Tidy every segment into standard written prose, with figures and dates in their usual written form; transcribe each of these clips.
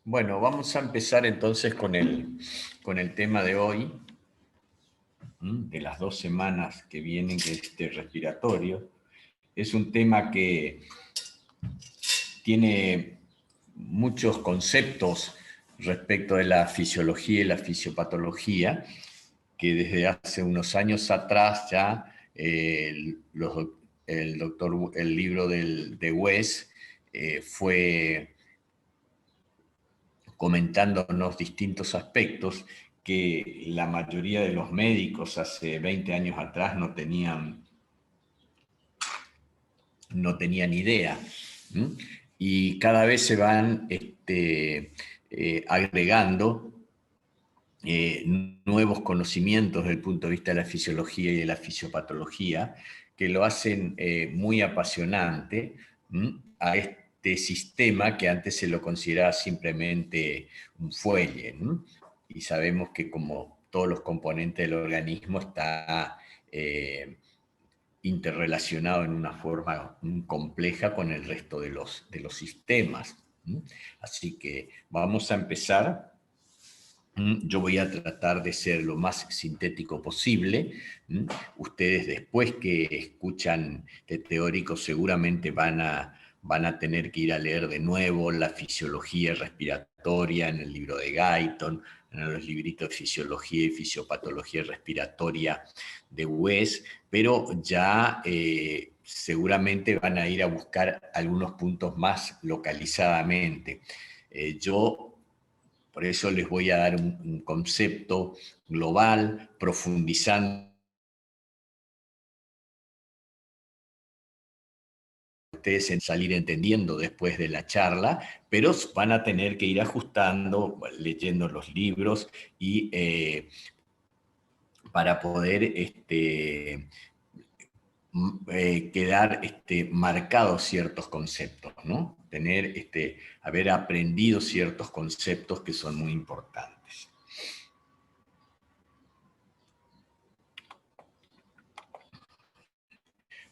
Bueno, vamos a empezar entonces con el tema de hoy, de las 2 semanas que vienen, que es respiratorio. Es un tema que tiene muchos conceptos respecto de la fisiología y la fisiopatología, que desde hace unos años atrás ya el libro de Wes fue comentándonos distintos aspectos que la mayoría de los médicos hace 20 años atrás no tenían idea. ¿Mm? Y cada vez se van agregando nuevos conocimientos desde el punto de vista de la fisiología y de la fisiopatología que lo hacen muy apasionante a este sistema que antes se lo consideraba simplemente un fuelle. Y sabemos que como todos los componentes del organismo está interrelacionado en una forma compleja con el resto de los sistemas. Así que vamos a empezar. Yo voy a tratar de ser lo más sintético posible. Ustedes después que escuchan de teóricos seguramente van a tener que ir a leer de nuevo la fisiología respiratoria en el libro de Guyton, en los libritos de fisiología y fisiopatología respiratoria de Wes, pero ya seguramente van a ir a buscar algunos puntos más localizadamente. Yo por eso les voy a dar un concepto global, profundizando ustedes en salir entendiendo después de la charla, pero van a tener que ir ajustando, leyendo los libros y para poder quedar marcados ciertos conceptos, ¿no? Haber aprendido ciertos conceptos que son muy importantes.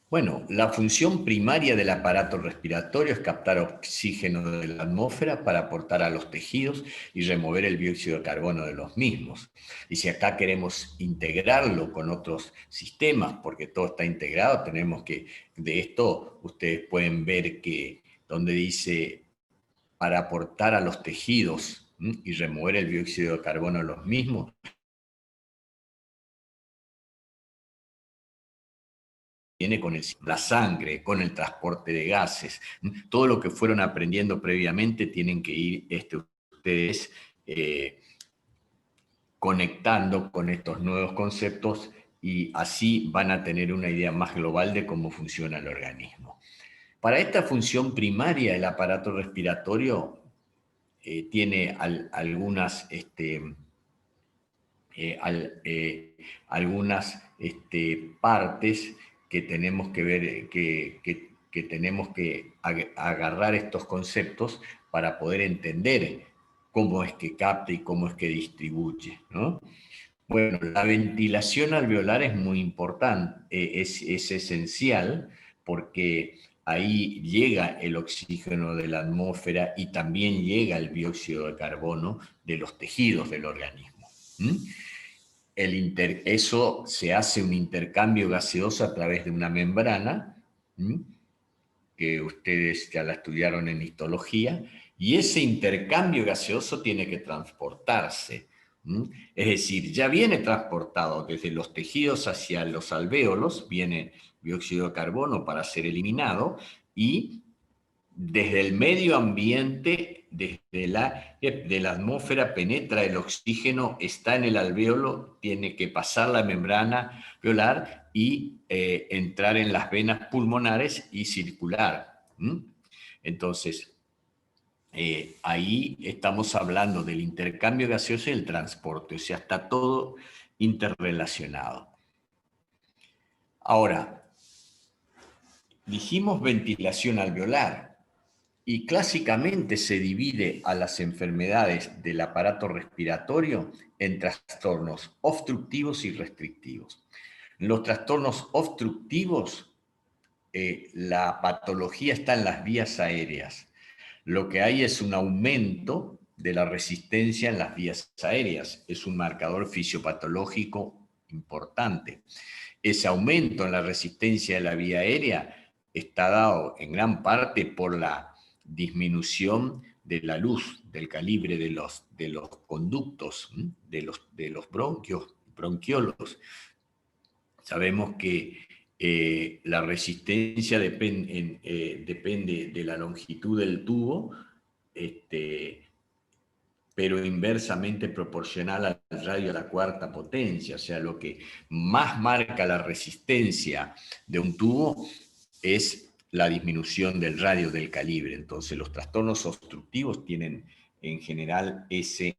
Bueno, la función primaria del aparato respiratorio es captar oxígeno de la atmósfera para aportar a los tejidos y remover el dióxido de carbono de los mismos. Y si acá queremos integrarlo con otros sistemas, porque todo está integrado, tenemos que, de esto ustedes pueden ver que donde dice para aportar a los tejidos y remover el dióxido de carbono de los mismos, viene con la sangre, con el transporte de gases. Todo lo que fueron aprendiendo previamente tienen que ir ustedes conectando con estos nuevos conceptos y así van a tener una idea más global de cómo funciona el organismo. Para esta función primaria, el aparato respiratorio tiene algunas partes que tenemos que ver, que tenemos que agarrar estos conceptos para poder entender cómo es que capta y cómo es que distribuye, ¿no? Bueno, la ventilación alveolar es muy importante, es esencial porque ahí llega el oxígeno de la atmósfera y también llega el dióxido de carbono de los tejidos del organismo. Eso se hace un intercambio gaseoso a través de una membrana, que ustedes ya la estudiaron en histología, y ese intercambio gaseoso tiene que transportarse. Es decir, ya viene transportado desde los tejidos hacia los alvéolos, viene dióxido de carbono para ser eliminado, y desde el medio ambiente, desde la atmósfera, penetra el oxígeno, está en el alvéolo, tiene que pasar la membrana alveolar y entrar en las venas pulmonares y circular. Entonces, ahí estamos hablando del intercambio gaseoso y el transporte, o sea, está todo interrelacionado. Ahora, dijimos ventilación alveolar. Y clásicamente se divide a las enfermedades del aparato respiratorio en trastornos obstructivos y restrictivos. En los trastornos obstructivos, la patología está en las vías aéreas. Lo que hay es un aumento de la resistencia en las vías aéreas. Es un marcador fisiopatológico importante. Ese aumento en la resistencia de la vía aérea está dado en gran parte por la disminución de la luz, del calibre de los conductos, de los bronquiolos. Sabemos que la resistencia depende de la longitud del tubo, pero inversamente proporcional al radio a la cuarta potencia. O sea, lo que más marca la resistencia de un tubo es la disminución del radio del calibre. Entonces, los trastornos obstructivos tienen en general ese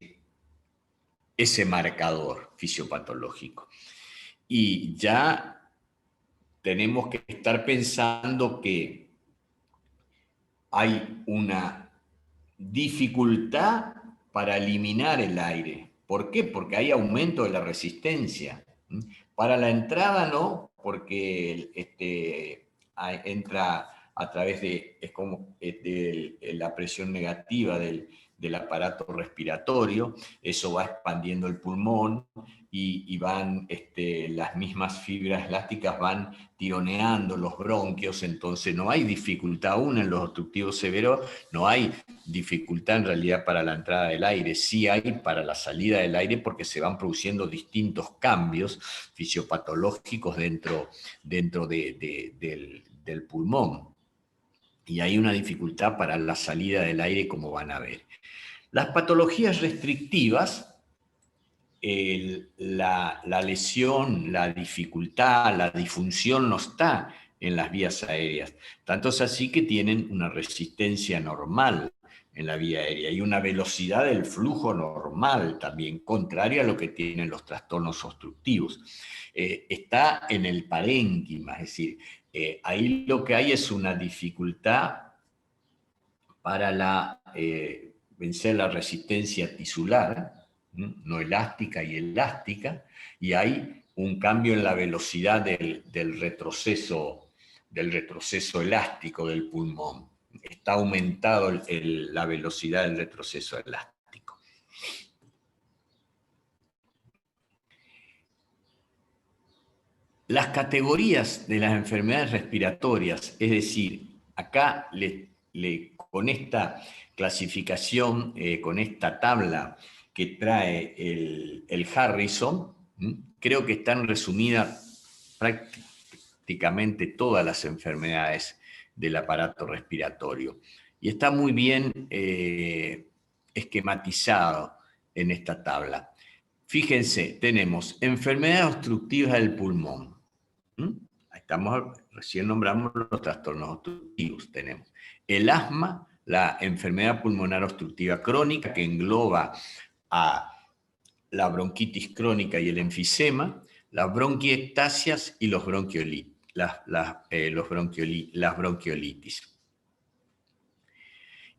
marcador fisiopatológico. Y ya tenemos que estar pensando que hay una dificultad para eliminar el aire. ¿Por qué? Porque hay aumento de la resistencia. Para la entrada no, porque entra a través de la presión negativa del aparato respiratorio, eso va expandiendo el pulmón y van, las mismas fibras elásticas van tironeando los bronquios, entonces no hay dificultad aún en los obstructivos severos, no hay dificultad en realidad para la entrada del aire, sí hay para la salida del aire porque se van produciendo distintos cambios fisiopatológicos dentro del pulmón. Y hay una dificultad para la salida del aire, como van a ver. Las patologías restrictivas, la lesión, la dificultad, la disfunción no está en las vías aéreas. Tanto es así que tienen una resistencia normal en la vía aérea y una velocidad del flujo normal también, contraria a lo que tienen los trastornos obstructivos. Está en el parénquima, es decir, ahí lo que hay es una dificultad para vencer la resistencia tisular, no elástica y elástica, y hay un cambio en la velocidad del retroceso elástico del pulmón. Está aumentado la velocidad del retroceso elástico. Las categorías de las enfermedades respiratorias, es decir, acá con esta clasificación, con esta tabla que trae el Harrison, creo que están resumidas prácticamente todas las enfermedades del aparato respiratorio. Y está muy bien esquematizado en esta tabla. Fíjense, tenemos enfermedades obstructivas del pulmón. Recién nombramos los trastornos obstructivos. Tenemos el asma, la enfermedad pulmonar obstructiva crónica, que engloba a la bronquitis crónica y el enfisema, las bronquiectasias y las bronquiolitis.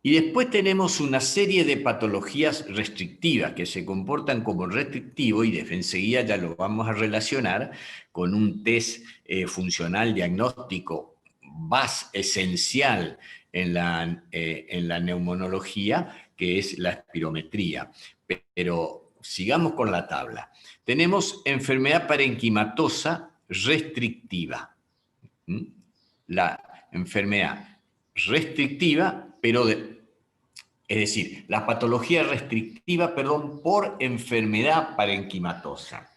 Y después tenemos una serie de patologías restrictivas que se comportan como restrictivo y enseguida ya lo vamos a relacionar con un test funcional diagnóstico esencial en la neumonología, que es la espirometría. Pero sigamos con la tabla. Tenemos enfermedad parenquimatosa restrictiva. La enfermedad restrictiva, es decir, la patología restrictiva, por enfermedad parenquimatosa.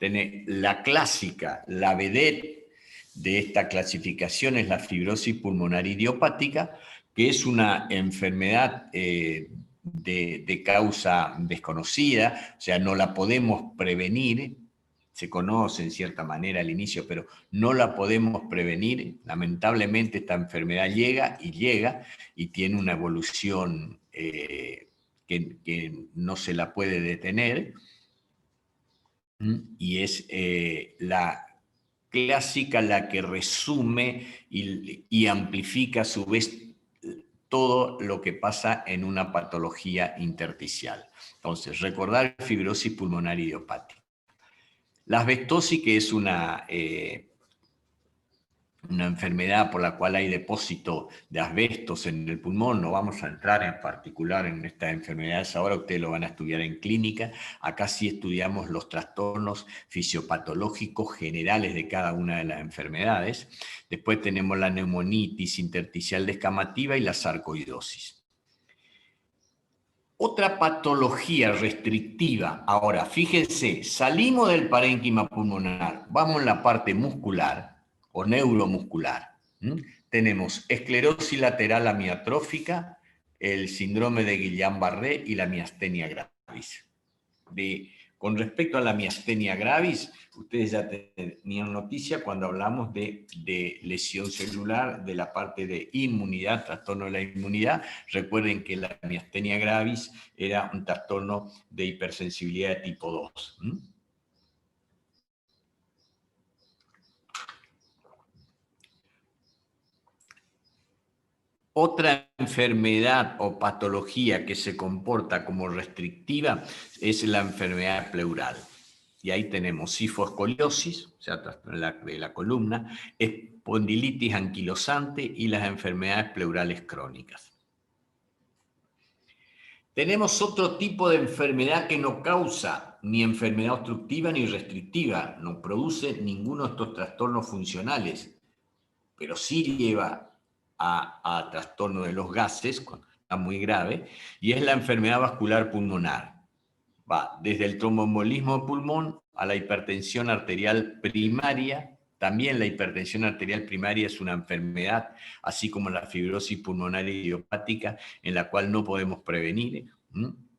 La clásica, la vedette de esta clasificación es la fibrosis pulmonar idiopática, que es una enfermedad de causa desconocida, o sea, no la podemos prevenir. Se conoce en cierta manera al inicio, pero no la podemos prevenir. Lamentablemente esta enfermedad llega y tiene una evolución que no se la puede detener, y es la clásica la que resume y amplifica a su vez todo lo que pasa en una patología intersticial. Entonces, recordar fibrosis pulmonar idiopática. La asbestosis, que es una una enfermedad por la cual hay depósito de asbestos en el pulmón. No vamos a entrar en particular en estas enfermedades ahora, ustedes lo van a estudiar en clínica. Acá sí estudiamos los trastornos fisiopatológicos generales de cada una de las enfermedades. Después tenemos la neumonitis intersticial descamativa y la sarcoidosis. Otra patología restrictiva, ahora fíjense, salimos del parénquima pulmonar, vamos en la parte muscular o neuromuscular. Tenemos esclerosis lateral amiotrófica, el síndrome de Guillain-Barré y la miastenia gravis. Con respecto a la miastenia gravis, ustedes ya tenían noticia cuando hablamos de lesión celular, de la parte de inmunidad, trastorno de la inmunidad. Recuerden que la miastenia gravis era un trastorno de hipersensibilidad de tipo 2. Otra enfermedad o patología que se comporta como restrictiva es la enfermedad pleural. Y ahí tenemos sifoscoliosis, o sea, de la columna, espondilitis anquilosante y las enfermedades pleurales crónicas. Tenemos otro tipo de enfermedad que no causa ni enfermedad obstructiva ni restrictiva, no produce ninguno de estos trastornos funcionales, pero sí lleva a trastorno de los gases, cuando está muy grave, y es la enfermedad vascular pulmonar. Va desde el tromboembolismo de pulmón a la hipertensión arterial primaria. También la hipertensión arterial primaria es una enfermedad, así como la fibrosis pulmonar idiopática, en la cual no podemos prevenir.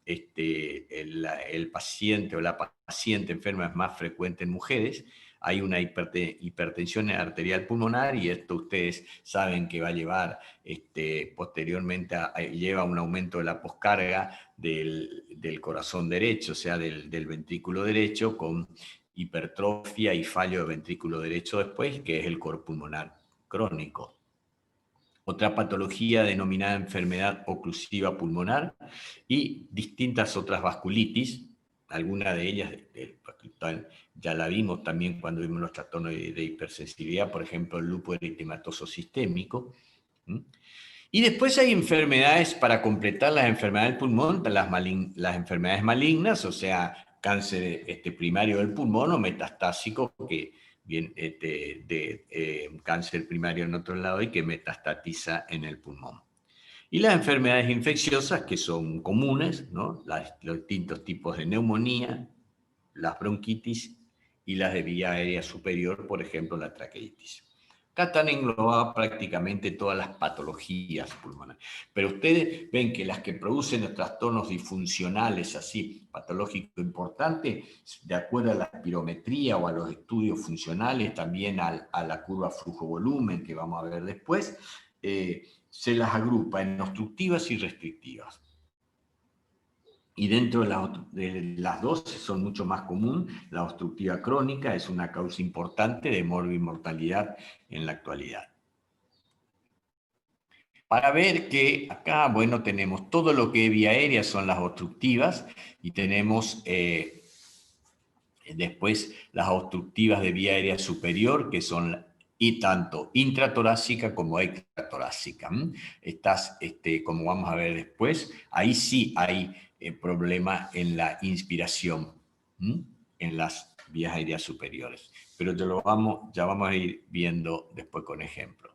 El paciente o la paciente enferma es más frecuente en mujeres. Hay una hipertensión arterial pulmonar y esto ustedes saben que va a llevar posteriormente lleva un aumento de la poscarga del corazón derecho, o sea, del ventrículo derecho, con hipertrofia y fallo de ventrículo derecho después, que es el cor pulmonar crónico. Otra patología denominada enfermedad oclusiva pulmonar y distintas otras vasculitis, alguna de ellas ya la vimos también cuando vimos los trastornos de hipersensibilidad, por ejemplo, el lupus eritematoso sistémico. Y después hay enfermedades, para completar las enfermedades del pulmón, las enfermedades malignas, o sea, cáncer primario del pulmón o metastásico, que viene cáncer primario en otro lado y que metastatiza en el pulmón. Y las enfermedades infecciosas, que son comunes, ¿no? Los distintos tipos de neumonía, las bronquitis y las de vía aérea superior, por ejemplo, la traqueitis. Acá están englobadas prácticamente todas las patologías pulmonares. Pero ustedes ven que las que producen los trastornos disfuncionales así, patológico importante, de acuerdo a la espirometría o a los estudios funcionales, también a la curva flujo-volumen que vamos a ver después, se las agrupa en obstructivas y restrictivas. Y dentro de las dos son mucho más común. La obstructiva crónica es una causa importante de morbimortalidad en la actualidad. Para ver que acá, bueno, tenemos todo lo que es vía aérea son las obstructivas y tenemos después las obstructivas de vía aérea superior, que son y tanto intratorácica como extratorácica. Estas, como vamos a ver después, ahí sí hay problema en la inspiración, en las vías aéreas superiores. Pero ya vamos a ir viendo después con ejemplos.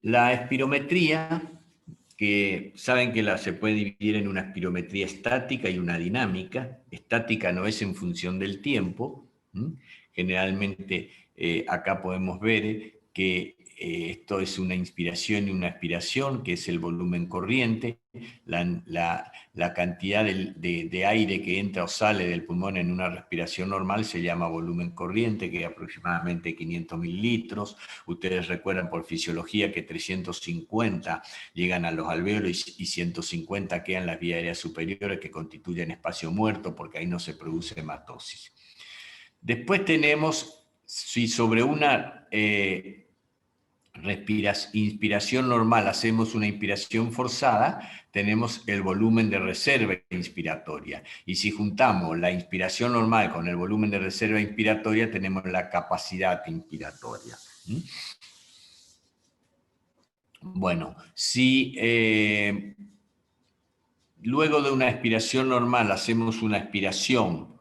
La espirometría, que saben que se puede dividir en una espirometría estática y una dinámica. Estática no es en función del tiempo. Generalmente acá podemos ver que esto es una inspiración y una expiración, que es el volumen corriente, la cantidad de aire que entra o sale del pulmón en una respiración normal se llama volumen corriente, que es aproximadamente 500 mililitros. Ustedes recuerdan por fisiología que 350 llegan a los alvéolos y 150 quedan en las vías aéreas superiores, que constituyen espacio muerto porque ahí no se produce hematosis. Después tenemos, si sobre una inspiración normal, hacemos una inspiración forzada, tenemos el volumen de reserva inspiratoria. Y si juntamos la inspiración normal con el volumen de reserva inspiratoria, tenemos la capacidad inspiratoria. Bueno, si luego de una expiración normal hacemos una expiración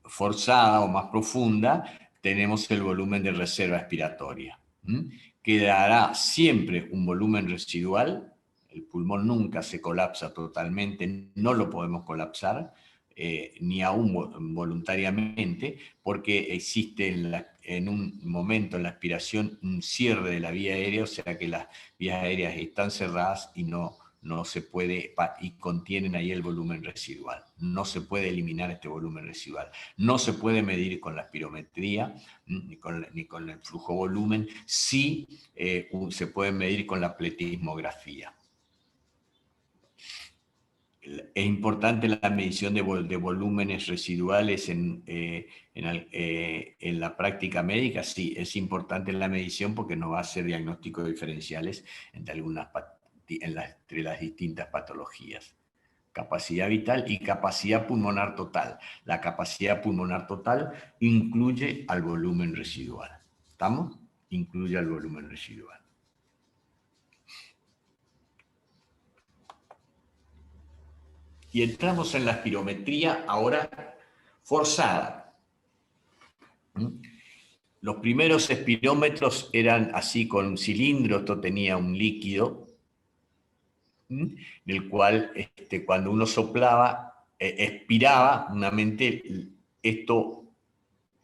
forzada o más profunda, tenemos el volumen de reserva expiratoria. Quedará siempre un volumen residual. El pulmón nunca se colapsa totalmente, no lo podemos colapsar, ni aún voluntariamente, porque existe en un momento en la aspiración un cierre de la vía aérea, o sea que las vías aéreas están cerradas y no se puede, y contienen ahí el volumen residual. No se puede eliminar este volumen residual. No se puede medir con la espirometría, ni con el flujo volumen. Sí se puede medir con la pletismografía. Es importante la medición de volúmenes residuales en la práctica médica. Sí, es importante la medición porque nos va a hacer diagnósticos diferenciales entre las distintas patologías. Capacidad vital y capacidad pulmonar total. La capacidad pulmonar total incluye al volumen residual. ¿Estamos? Incluye al volumen residual. Y entramos en la espirometría ahora forzada. Los primeros espirómetros eran así con un cilindro, esto tenía un líquido, del cual cuando uno soplaba, expiraba, esto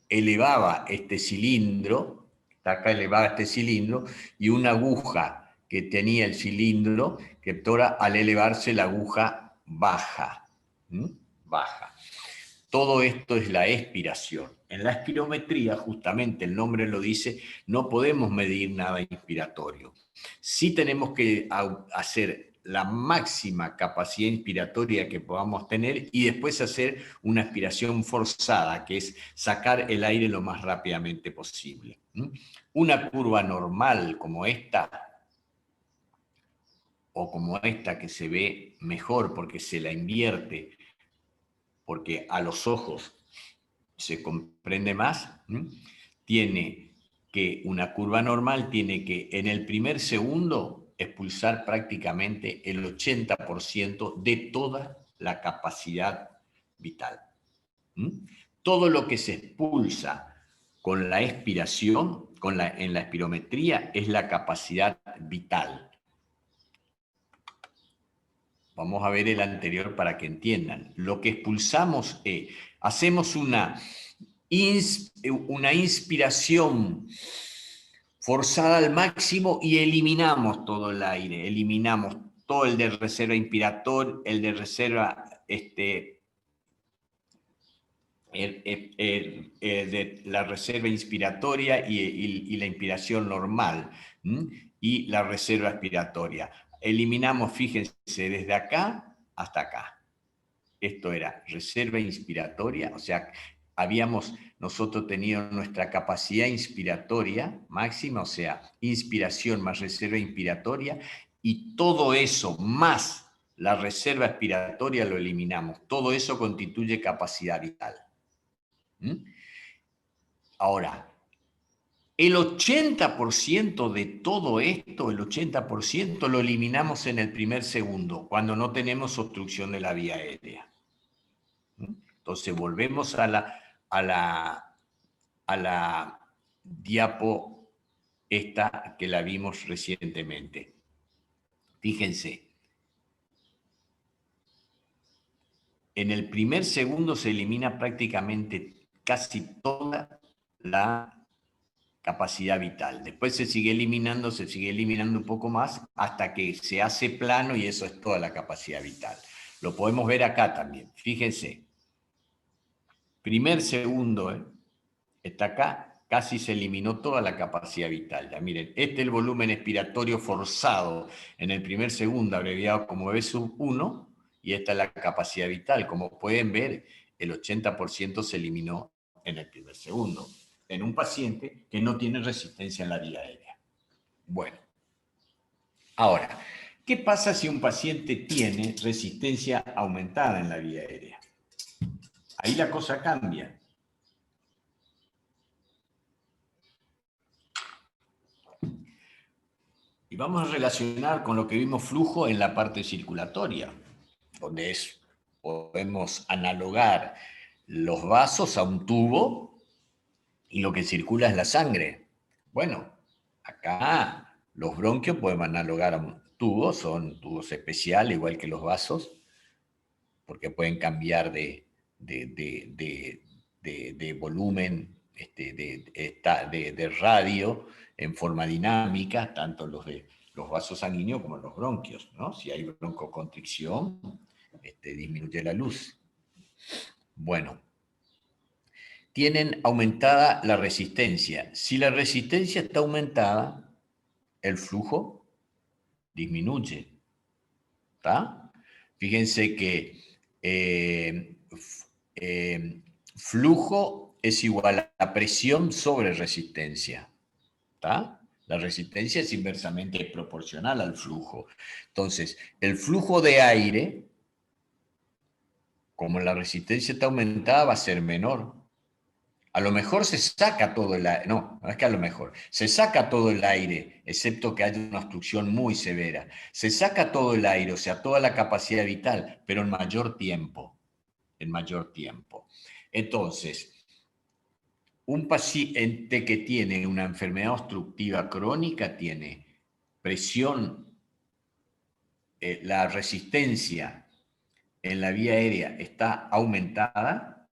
elevaba este cilindro, acá elevaba este cilindro, y una aguja que tenía el cilindro, que ahora al elevarse la aguja baja. Baja. Todo esto es la expiración. En la espirometría, justamente el nombre lo dice, no podemos medir nada inspiratorio. Sí tenemos que hacer la máxima capacidad inspiratoria que podamos tener y después hacer una aspiración forzada, que es sacar el aire lo más rápidamente posible. Una curva normal como esta, o como esta que se ve mejor porque se la invierte, porque a los ojos se comprende más, tiene que una curva normal tiene que en el primer segundo expulsar prácticamente el 80% de toda la capacidad vital. Todo lo que se expulsa con la expiración, en la espirometría, es la capacidad vital. Vamos a ver el anterior para que entiendan. Lo que expulsamos es, hacemos una inspiración forzada al máximo y eliminamos todo el aire, eliminamos todo el de reserva inspiratoria, el de reserva, de la reserva inspiratoria y la inspiración normal, y la reserva expiratoria. Eliminamos, fíjense, desde acá hasta acá. Esto era reserva inspiratoria, o sea, habíamos nosotros tenido nuestra capacidad inspiratoria máxima, o sea, inspiración más reserva inspiratoria, y todo eso más la reserva expiratoria lo eliminamos. Todo eso constituye capacidad vital. Ahora, el 80% de todo esto, el 80% lo eliminamos en el primer segundo, cuando no tenemos obstrucción de la vía aérea. Entonces volvemos a la diapo esta que la vimos recientemente. Fíjense, en el primer segundo se elimina prácticamente casi toda la capacidad vital. Después se sigue eliminando un poco más hasta que se hace plano y eso es toda la capacidad vital. Lo podemos ver acá también. Fíjense. Primer segundo, está acá, casi se eliminó toda la capacidad vital. Ya miren, este es el volumen expiratorio forzado en el primer segundo, abreviado como V1, y esta es la capacidad vital. Como pueden ver, el 80% se eliminó en el primer segundo. en un paciente que no tiene resistencia en la vía aérea. Bueno, ahora, ¿qué pasa si un paciente tiene resistencia aumentada en la vía aérea? Ahí la cosa cambia. Y vamos a relacionar con lo que vimos flujo en la parte circulatoria, donde podemos analogar los vasos a un tubo y lo que circula es la sangre. Bueno, acá los bronquios podemos analogar a un tubo, son tubos especiales, igual que los vasos, porque pueden cambiar de volumen, de radio en forma dinámica, tanto los vasos sanguíneos como los bronquios, ¿no? Si hay broncoconstricción, disminuye la luz. Bueno, tienen aumentada la resistencia. Si la resistencia está aumentada, el flujo disminuye. ¿Está? Fíjense que flujo es igual a presión sobre resistencia. ¿Está? La resistencia es inversamente proporcional al flujo. Entonces, el flujo de aire, como la resistencia está aumentada, va a ser menor. A lo mejor se saca todo el aire, no es que a lo mejor, se saca todo el aire, excepto que haya una obstrucción muy severa. Se saca todo el aire, o sea, toda la capacidad vital, pero en mayor tiempo, en mayor tiempo. Entonces, un paciente que tiene una enfermedad obstructiva crónica tiene presión, la resistencia en la vía aérea está aumentada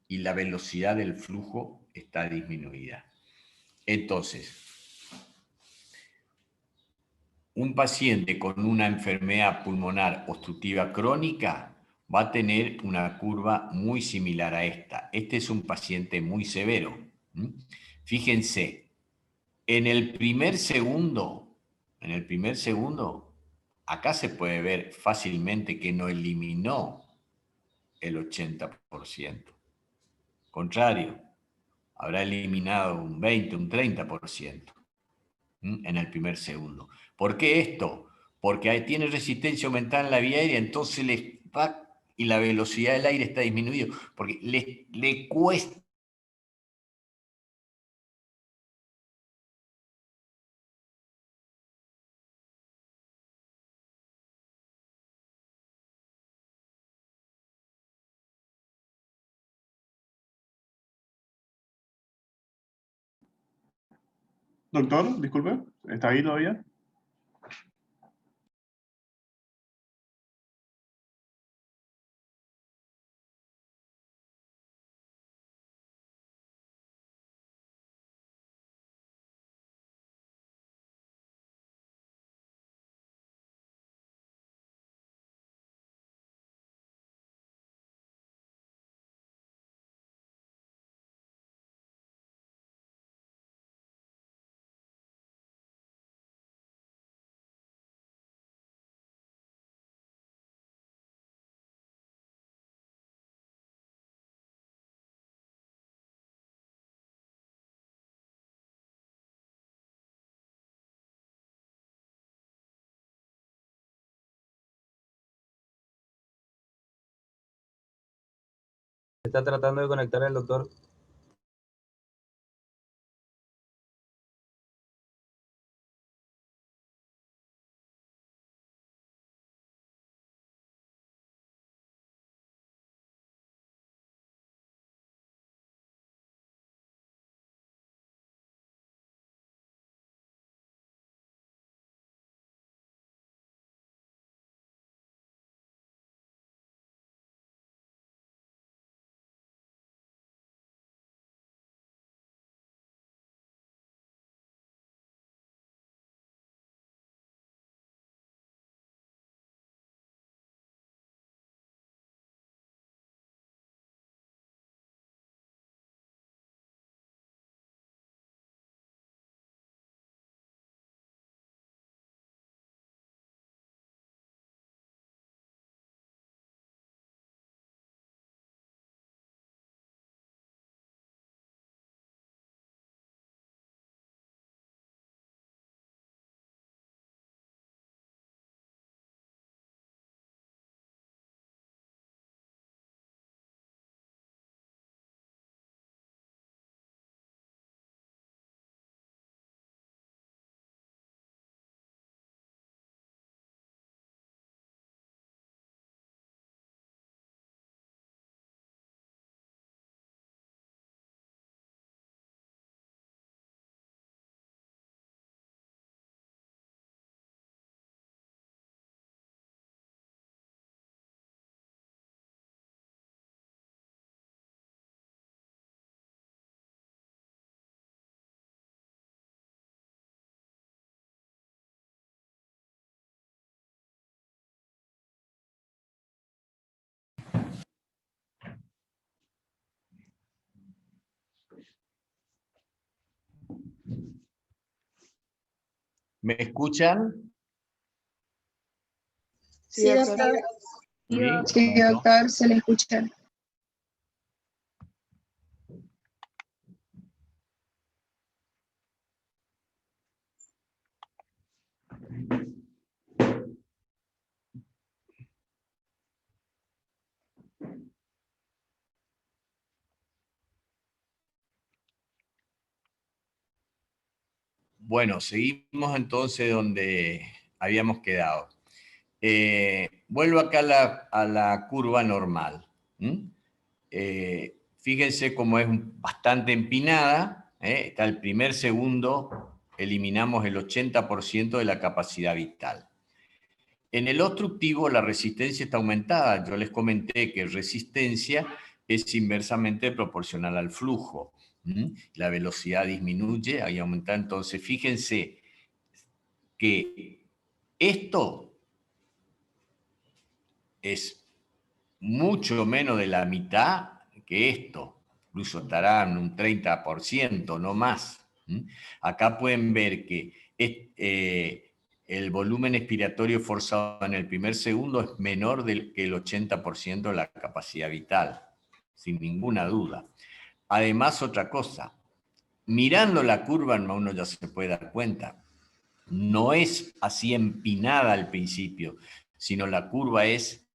y la velocidad del flujo está disminuida. Entonces, un paciente con una enfermedad pulmonar obstructiva crónica va a tener una curva muy similar a esta. Este es un paciente muy severo. Fíjense, en el primer segundo, acá se puede ver fácilmente que no eliminó el 80%. Contrario, habrá eliminado un 20, un 30% en el primer segundo. ¿Por qué esto? Porque tiene resistencia aumentada en la vía aérea, entonces les va y la velocidad del aire está disminuida, porque le cuesta. Doctor, disculpe, ¿está ahí todavía? Está tratando de conectar el doctor. ¿Me escuchan? Sí, doctor. Sí, Doctor, se le escucha. Bueno, seguimos entonces donde habíamos quedado. Vuelvo acá a la curva normal. Fíjense cómo es bastante empinada. Está el primer segundo, eliminamos el 80% de la capacidad vital. En el obstructivo la resistencia está aumentada. Yo les comenté que resistencia es inversamente proporcional al flujo. La velocidad disminuye, ahí aumenta. Entonces, fíjense que esto es mucho menos de la mitad que esto. Incluso estará en un 30%, no más. Acá pueden ver que el volumen expiratorio forzado en el primer segundo es menor que el 80% de la capacidad vital, sin ninguna duda. Además, otra cosa, mirando la curva uno ya se puede dar cuenta, no es así empinada al principio, sino la curva es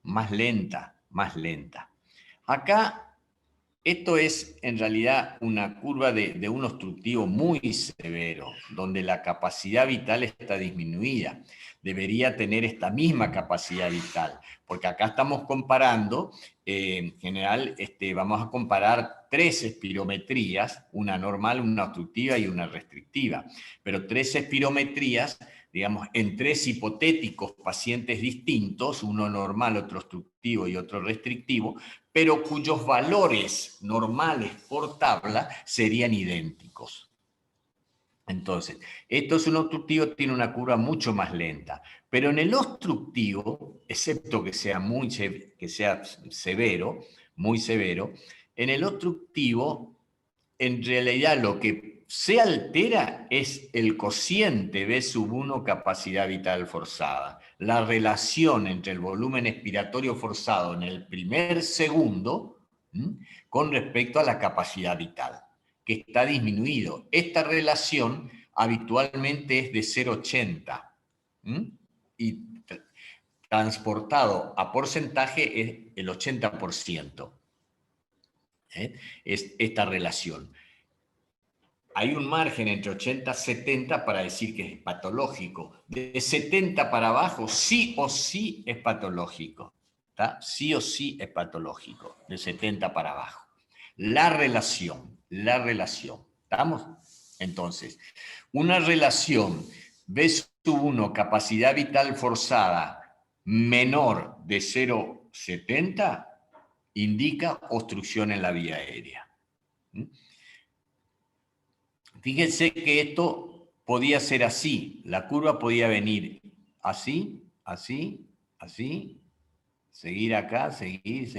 más lenta, más lenta. Acá, esto es en realidad una curva de un obstructivo muy severo, donde la capacidad vital está disminuida. Debería tener esta misma capacidad vital, porque acá estamos comparando, en general vamos a comparar 3 espirometrías, una normal, una obstructiva y una restrictiva, pero 3 espirometrías, digamos, en 3 hipotéticos pacientes distintos, uno normal, otro obstructivo y otro restrictivo, pero cuyos valores normales por tabla serían idénticos. Entonces, esto es un obstructivo, tiene una curva mucho más lenta, pero en el obstructivo, excepto que sea severo, muy severo, en el obstructivo, en realidad lo que se altera es el cociente V/1 capacidad vital forzada. La relación entre el volumen expiratorio forzado en el primer segundo con respecto a la capacidad vital, que está disminuido. Esta relación habitualmente es de 0,80 y transportado a porcentaje es el 80%. Es esta relación. Hay un margen entre 80 y 70 para decir que es patológico. De 70 para abajo, sí o sí es patológico. ¿Está? Sí o sí es patológico, de 70 para abajo. La relación. ¿Estamos? Entonces, una relación V/1 capacidad vital forzada menor de 0,70 indica obstrucción en la vía aérea. Fíjense que esto podía ser así. La curva podía venir así, así, así, seguir acá, seguir.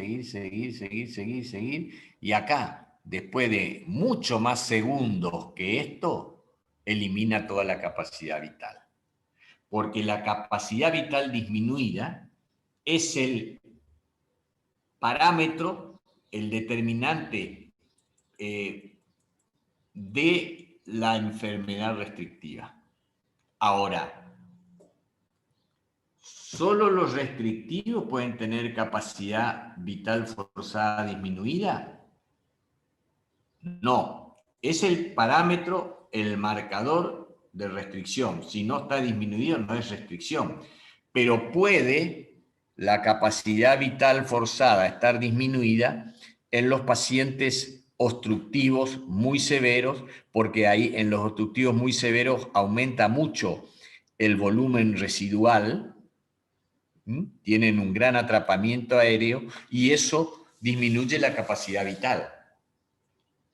Y acá, después de mucho más segundos que esto, elimina toda la capacidad vital. Porque la capacidad vital disminuida es el parámetro, el determinante de la enfermedad restrictiva. Ahora, ¿solo los restrictivos pueden tener capacidad vital forzada disminuida? No, es el parámetro, el marcador de restricción. Si no está disminuido, no es restricción. Pero puede la capacidad vital forzada estar disminuida en los pacientes obstructivos muy severos, porque ahí en los obstructivos muy severos aumenta mucho el volumen residual, tienen un gran atrapamiento aéreo y eso disminuye la capacidad vital.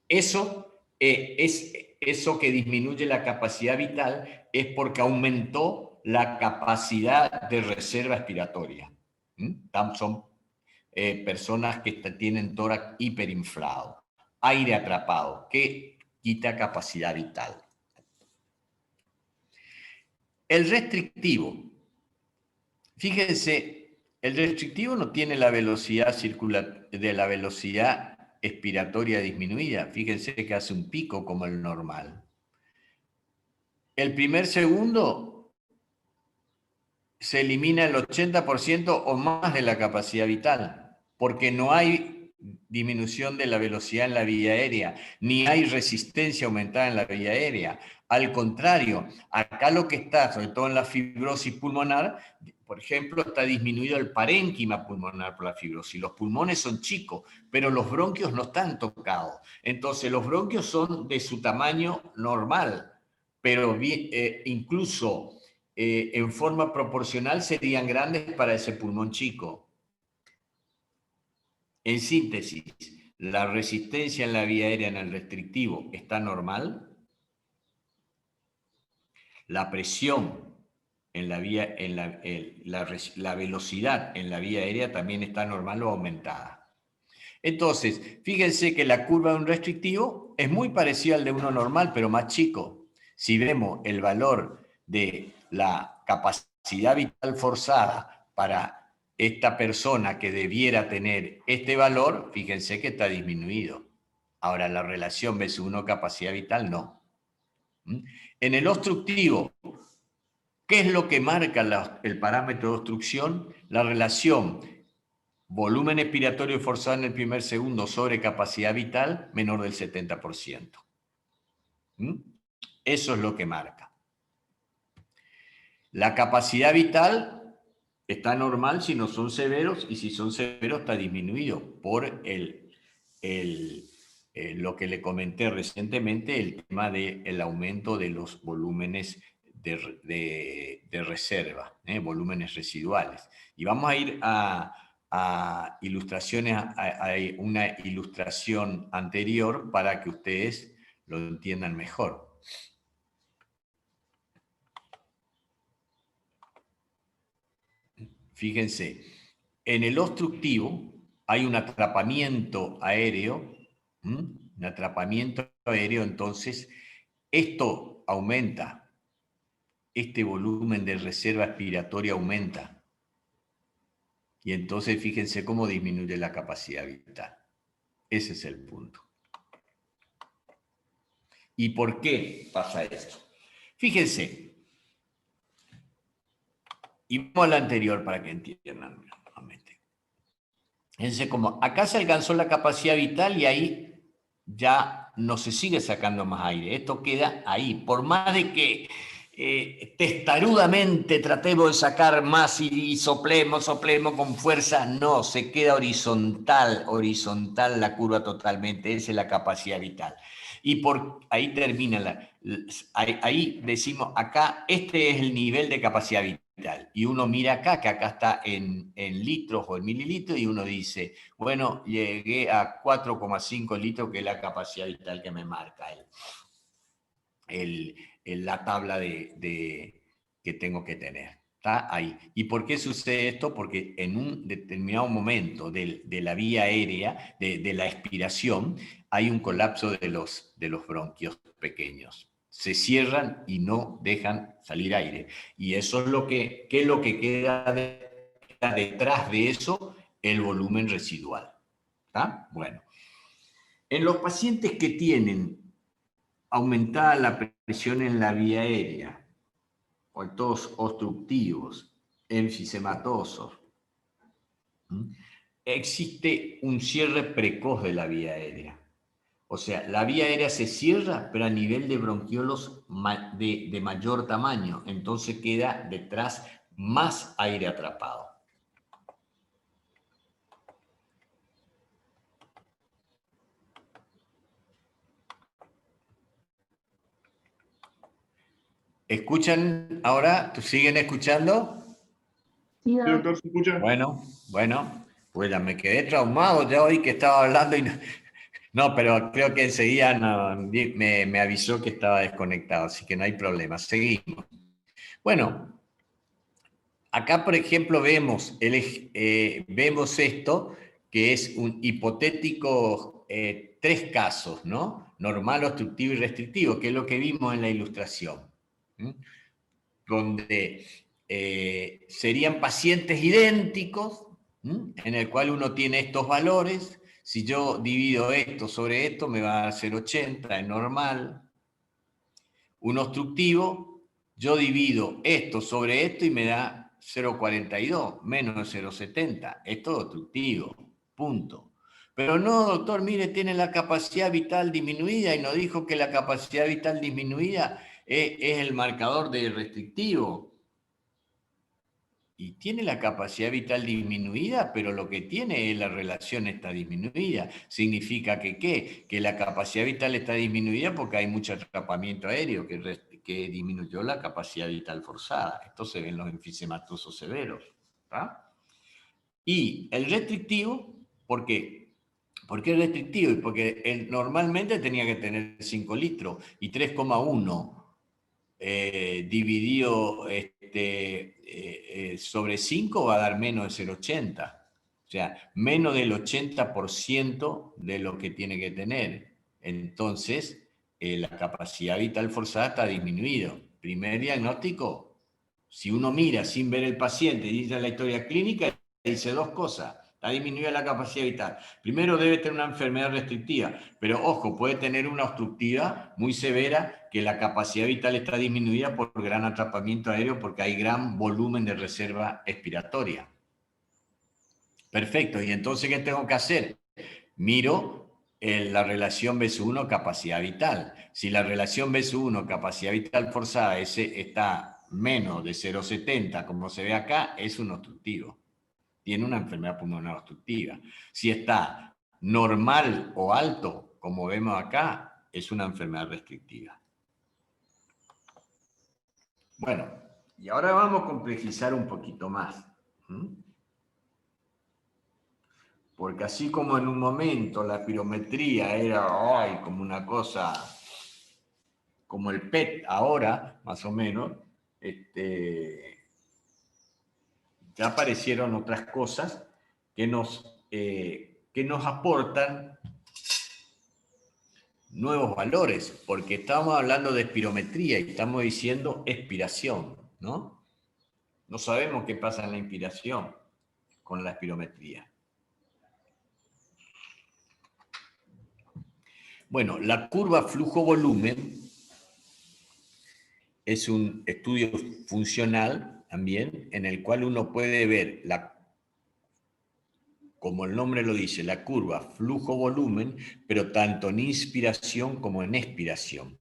Eso que disminuye la capacidad vital es porque aumentó la capacidad de reserva expiratoria. Son personas que tienen tórax hiperinflado, aire atrapado, que quita capacidad vital. El restrictivo. Fíjense, el restrictivo no tiene la velocidad la velocidad expiratoria disminuida. Fíjense que hace un pico como el normal. El primer segundo se elimina el 80% o más de la capacidad vital, porque no hay disminución de la velocidad en la vía aérea, ni hay resistencia aumentada en la vía aérea. Al contrario, acá lo que está, sobre todo en la fibrosis pulmonar, por ejemplo, está disminuido el parénquima pulmonar por la fibrosis. Los pulmones son chicos, pero los bronquios no están tocados. Entonces, los bronquios son de su tamaño normal, pero incluso en forma proporcional serían grandes para ese pulmón chico. En síntesis, la resistencia en la vía aérea en el restrictivo está normal. La presión en la vía, la velocidad en la vía aérea también está normal o aumentada. Entonces, fíjense que la curva de un restrictivo es muy parecida al de uno normal, pero más chico. Si vemos el valor de la capacidad vital forzada para esta persona que debiera tener este valor, fíjense que está disminuido. Ahora, la relación B1 capacidad vital no. En el obstructivo, ¿qué es lo que marca el parámetro de obstrucción? La relación volumen expiratorio forzado en el primer segundo sobre capacidad vital menor del 70%. Eso es lo que marca. La capacidad vital está normal si no son severos, y si son severos está disminuido por lo que le comenté recientemente, el tema del aumento de los volúmenes de reserva, volúmenes residuales. Y vamos a ir a ilustraciones, a una ilustración anterior para que ustedes lo entiendan mejor. Fíjense, en el obstructivo hay un atrapamiento aéreo, entonces esto aumenta, este volumen de reserva expiratoria aumenta. Y entonces fíjense cómo disminuye la capacidad vital. Ese es el punto. ¿Y por qué pasa esto? Fíjense. Y vamos a la anterior para que entiendan nuevamente. Fíjense cómo acá se alcanzó la capacidad vital y ahí ya no se sigue sacando más aire. Esto queda ahí. Por más de que testarudamente tratemos de sacar más y soplemos con fuerza, no, se queda horizontal la curva totalmente. Esa es la capacidad vital. Y ahí termina, ahí decimos, acá este es el nivel de capacidad vital. Y uno mira acá, que acá está en litros o en mililitros, y uno dice, bueno, llegué a 4,5 litros, que es la capacidad vital que me marca la tabla que tengo que tener. ¿Está? Ahí. ¿Y por qué sucede esto? Porque en un determinado momento de la vía aérea, de la expiración, hay un colapso de los bronquios pequeños. Se cierran y no dejan salir aire. Y eso es ¿qué es lo que queda detrás de eso? El volumen residual. ¿Está? Bueno. En los pacientes que tienen aumentada la presión en la vía aérea, o todos obstructivos, enfisematosos, existe un cierre precoz de la vía aérea. O sea, la vía aérea se cierra, pero a nivel de bronquiolos de mayor tamaño. Entonces queda detrás más aire atrapado. ¿Escuchan ahora? ¿Siguen escuchando? Sí, Sí, doctor, ¿se escucha? Bueno, pues ya me quedé traumado ya hoy que estaba hablando y no, pero creo que enseguida me avisó que estaba desconectado, así que no hay problema. Seguimos. Bueno, acá por ejemplo vemos esto, que es un hipotético 3 casos, ¿no? Normal, obstructivo y restrictivo, que es lo que vimos en la ilustración. donde serían pacientes idénticos, en el cual uno tiene estos valores. Si yo divido esto sobre esto, me va a dar 0,80, es normal. Un obstructivo, yo divido esto sobre esto y me da 0,42, menos de 0,70. Es todo obstructivo, punto. Pero no, doctor, mire, tiene la capacidad vital disminuida y nos dijo que la capacidad vital disminuida es el marcador de restrictivo. Y tiene la capacidad vital disminuida, pero lo que tiene es la relación está disminuida. Significa que ¿qué? Que la capacidad vital está disminuida porque hay mucho atrapamiento aéreo que disminuyó la capacidad vital forzada. Esto se ve en los enfisematosos severos. ¿Tá? Y el restrictivo, ¿por qué? ¿Por qué restrictivo? Porque normalmente tenía que tener 5 litros y 3,1 dividido sobre 5 va a dar menos de 0,80. O sea, menos del 80% de lo que tiene que tener. Entonces, la capacidad vital forzada está disminuida. Primer diagnóstico, si uno mira sin ver el paciente y dice la historia clínica, dice dos cosas. Está disminuida la capacidad vital. Primero, debe tener una enfermedad restrictiva, pero ojo, puede tener una obstructiva muy severa que la capacidad vital está disminuida por gran atrapamiento aéreo porque hay gran volumen de reserva expiratoria. Perfecto, y entonces, ¿qué tengo que hacer? Miro la relación B1 capacidad vital. Si la relación B1 capacidad vital forzada está menos de 0,70, como se ve acá, es un obstructivo. Tiene una enfermedad pulmonar obstructiva. Si está normal o alto, como vemos acá, es una enfermedad restrictiva. Bueno, y ahora vamos a complejizar un poquito más. Porque así como en un momento la espirometría era como una cosa, como el PET ahora, más o menos, ya aparecieron otras cosas que nos aportan nuevos valores, porque estamos hablando de espirometría y estamos diciendo expiración, ¿no? No sabemos qué pasa en la inspiración con la espirometría. Bueno, la curva flujo-volumen es un estudio funcional también en el cual uno puede ver, como el nombre lo dice, la curva flujo-volumen, pero tanto en inspiración como en expiración.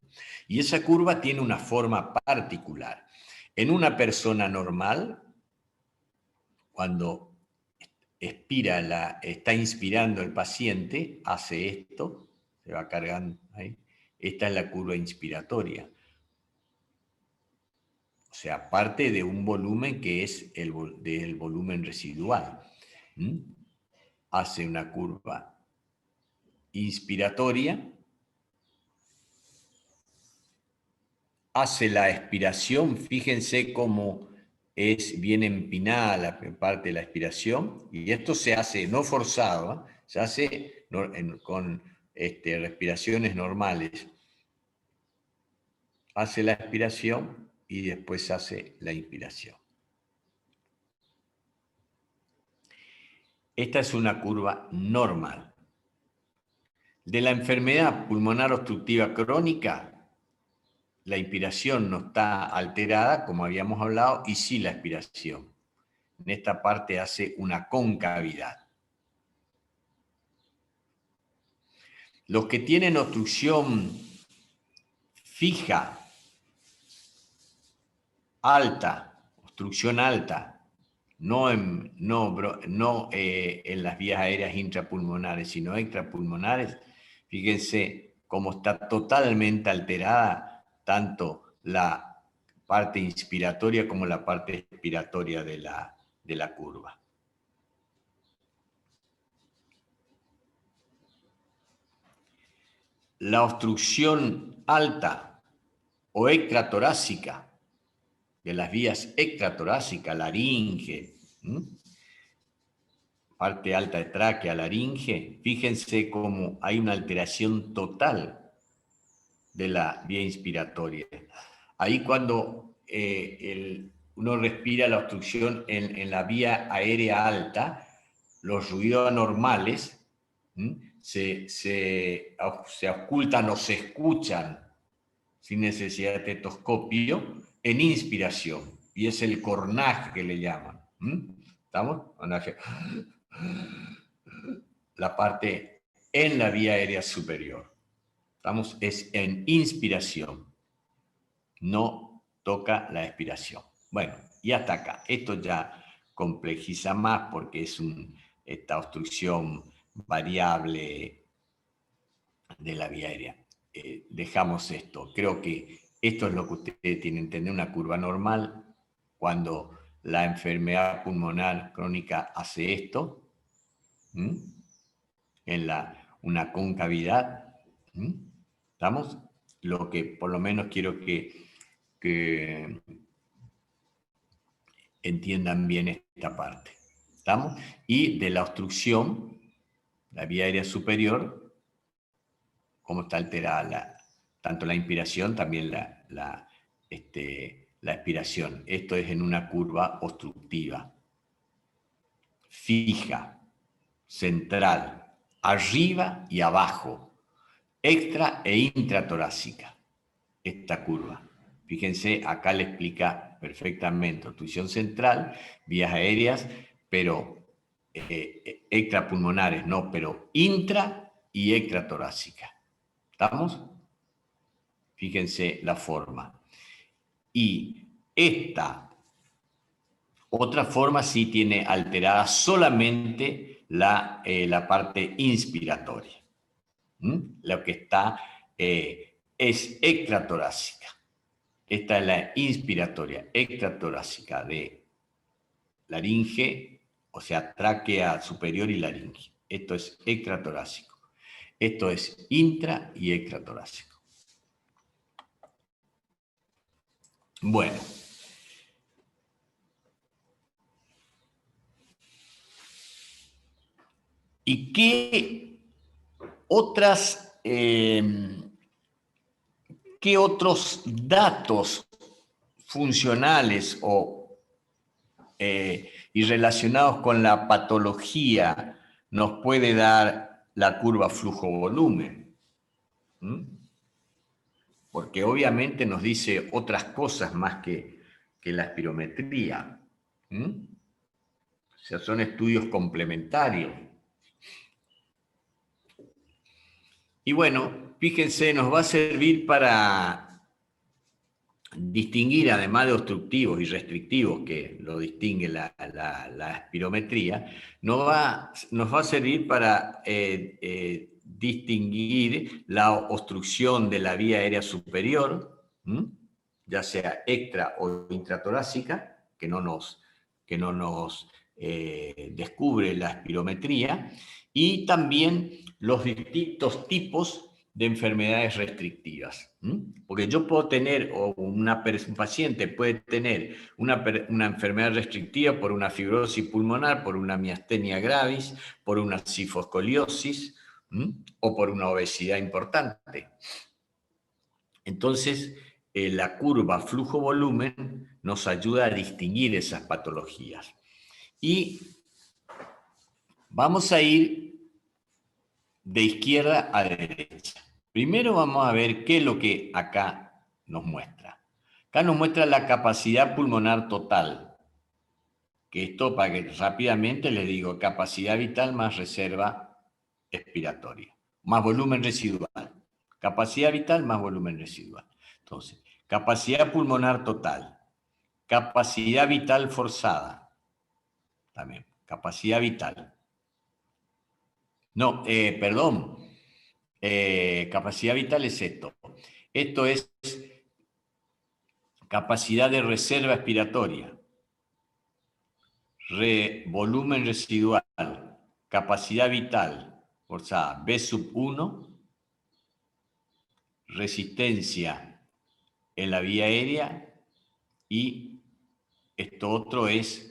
Y esa curva tiene una forma particular. En una persona normal, cuando está inspirando el paciente, hace esto, se va cargando ahí. Esta es la curva inspiratoria. O sea, parte de un volumen que es del volumen residual. Hace una curva inspiratoria, hace la expiración, fíjense cómo es bien empinada la parte de la expiración, y esto se hace no forzado, se hace con respiraciones normales. Hace la expiración y después hace la inspiración. Esta es una curva normal. De la enfermedad pulmonar obstructiva crónica, la inspiración no está alterada, como habíamos hablado, y sí la expiración. En esta parte hace una concavidad. Los que tienen obstrucción fija, alta, obstrucción alta, no en las vías aéreas intrapulmonares, sino extrapulmonares, fíjense cómo está totalmente alterada tanto la parte inspiratoria como la parte expiratoria de la curva. La obstrucción alta o extratorácica, de las vías extratorácicas, laringe, parte alta de tráquea, laringe, fíjense cómo hay una alteración total de la vía inspiratoria. Ahí cuando uno respira la obstrucción en la vía aérea alta, los ruidos anormales se ocultan o se escuchan sin necesidad de estetoscopio en inspiración, y es el cornaje que le llaman. ¿Estamos? La parte en la vía aérea superior. ¿Estamos? Es en inspiración. No toca la expiración. Bueno, y hasta acá. Esto ya complejiza más porque es esta obstrucción variable de la vía aérea. Dejamos esto. Creo que esto es lo que ustedes tienen que entender, una curva normal. Cuando la enfermedad pulmonar crónica hace esto, en una concavidad, ¿estamos? Lo que por lo menos quiero que entiendan bien esta parte. ¿Estamos? Y de la obstrucción, la vía aérea superior, cómo está alterada tanto la inspiración, también la expiración. Esto es en una curva obstructiva, fija, central, arriba y abajo, extra e intratorácica, esta curva. Fíjense, acá le explica perfectamente obstrucción central, vías aéreas, pero extrapulmonares, no, pero intra y extratorácica. ¿Estamos? Fíjense la forma. Y esta otra forma sí tiene alterada solamente la parte inspiratoria. Lo que está es extratorácica. Esta es la inspiratoria, extratorácica de laringe, o sea, tráquea superior y laringe. Esto es extratorácico. Esto es intra y extratorácico. Bueno. ¿Y qué otros datos funcionales y relacionados con la patología nos puede dar la curva flujo-volumen? Porque obviamente nos dice otras cosas más que la espirometría. O sea, son estudios complementarios. Y bueno, fíjense, nos va a servir para distinguir, además de obstructivos y restrictivos, que lo distingue la espirometría, nos va a servir para distinguir la obstrucción de la vía aérea superior, ya sea extra o intratorácica, que no nos descubre la espirometría, y también los distintos tipos de enfermedades restrictivas. Porque yo puedo tener, o un paciente puede tener una enfermedad restrictiva por una fibrosis pulmonar, por una miastenia gravis, por una cifoscoliosis, o por una obesidad importante. Entonces, la curva flujo-volumen nos ayuda a distinguir esas patologías. Y vamos a ir de izquierda a derecha. Primero vamos a ver qué es lo que acá nos muestra. Acá nos muestra la capacidad pulmonar total. Que esto, para que rápidamente les digo, capacidad vital más reserva expiratoria. Más volumen residual. Capacidad vital más volumen residual. Entonces, capacidad pulmonar total. Capacidad vital forzada. También, capacidad vital. No, perdón. Capacidad vital es esto. Esto es capacidad de reserva expiratoria. Volumen residual. Capacidad vital forzada. B sub 1. Resistencia en la vía aérea. Y esto otro es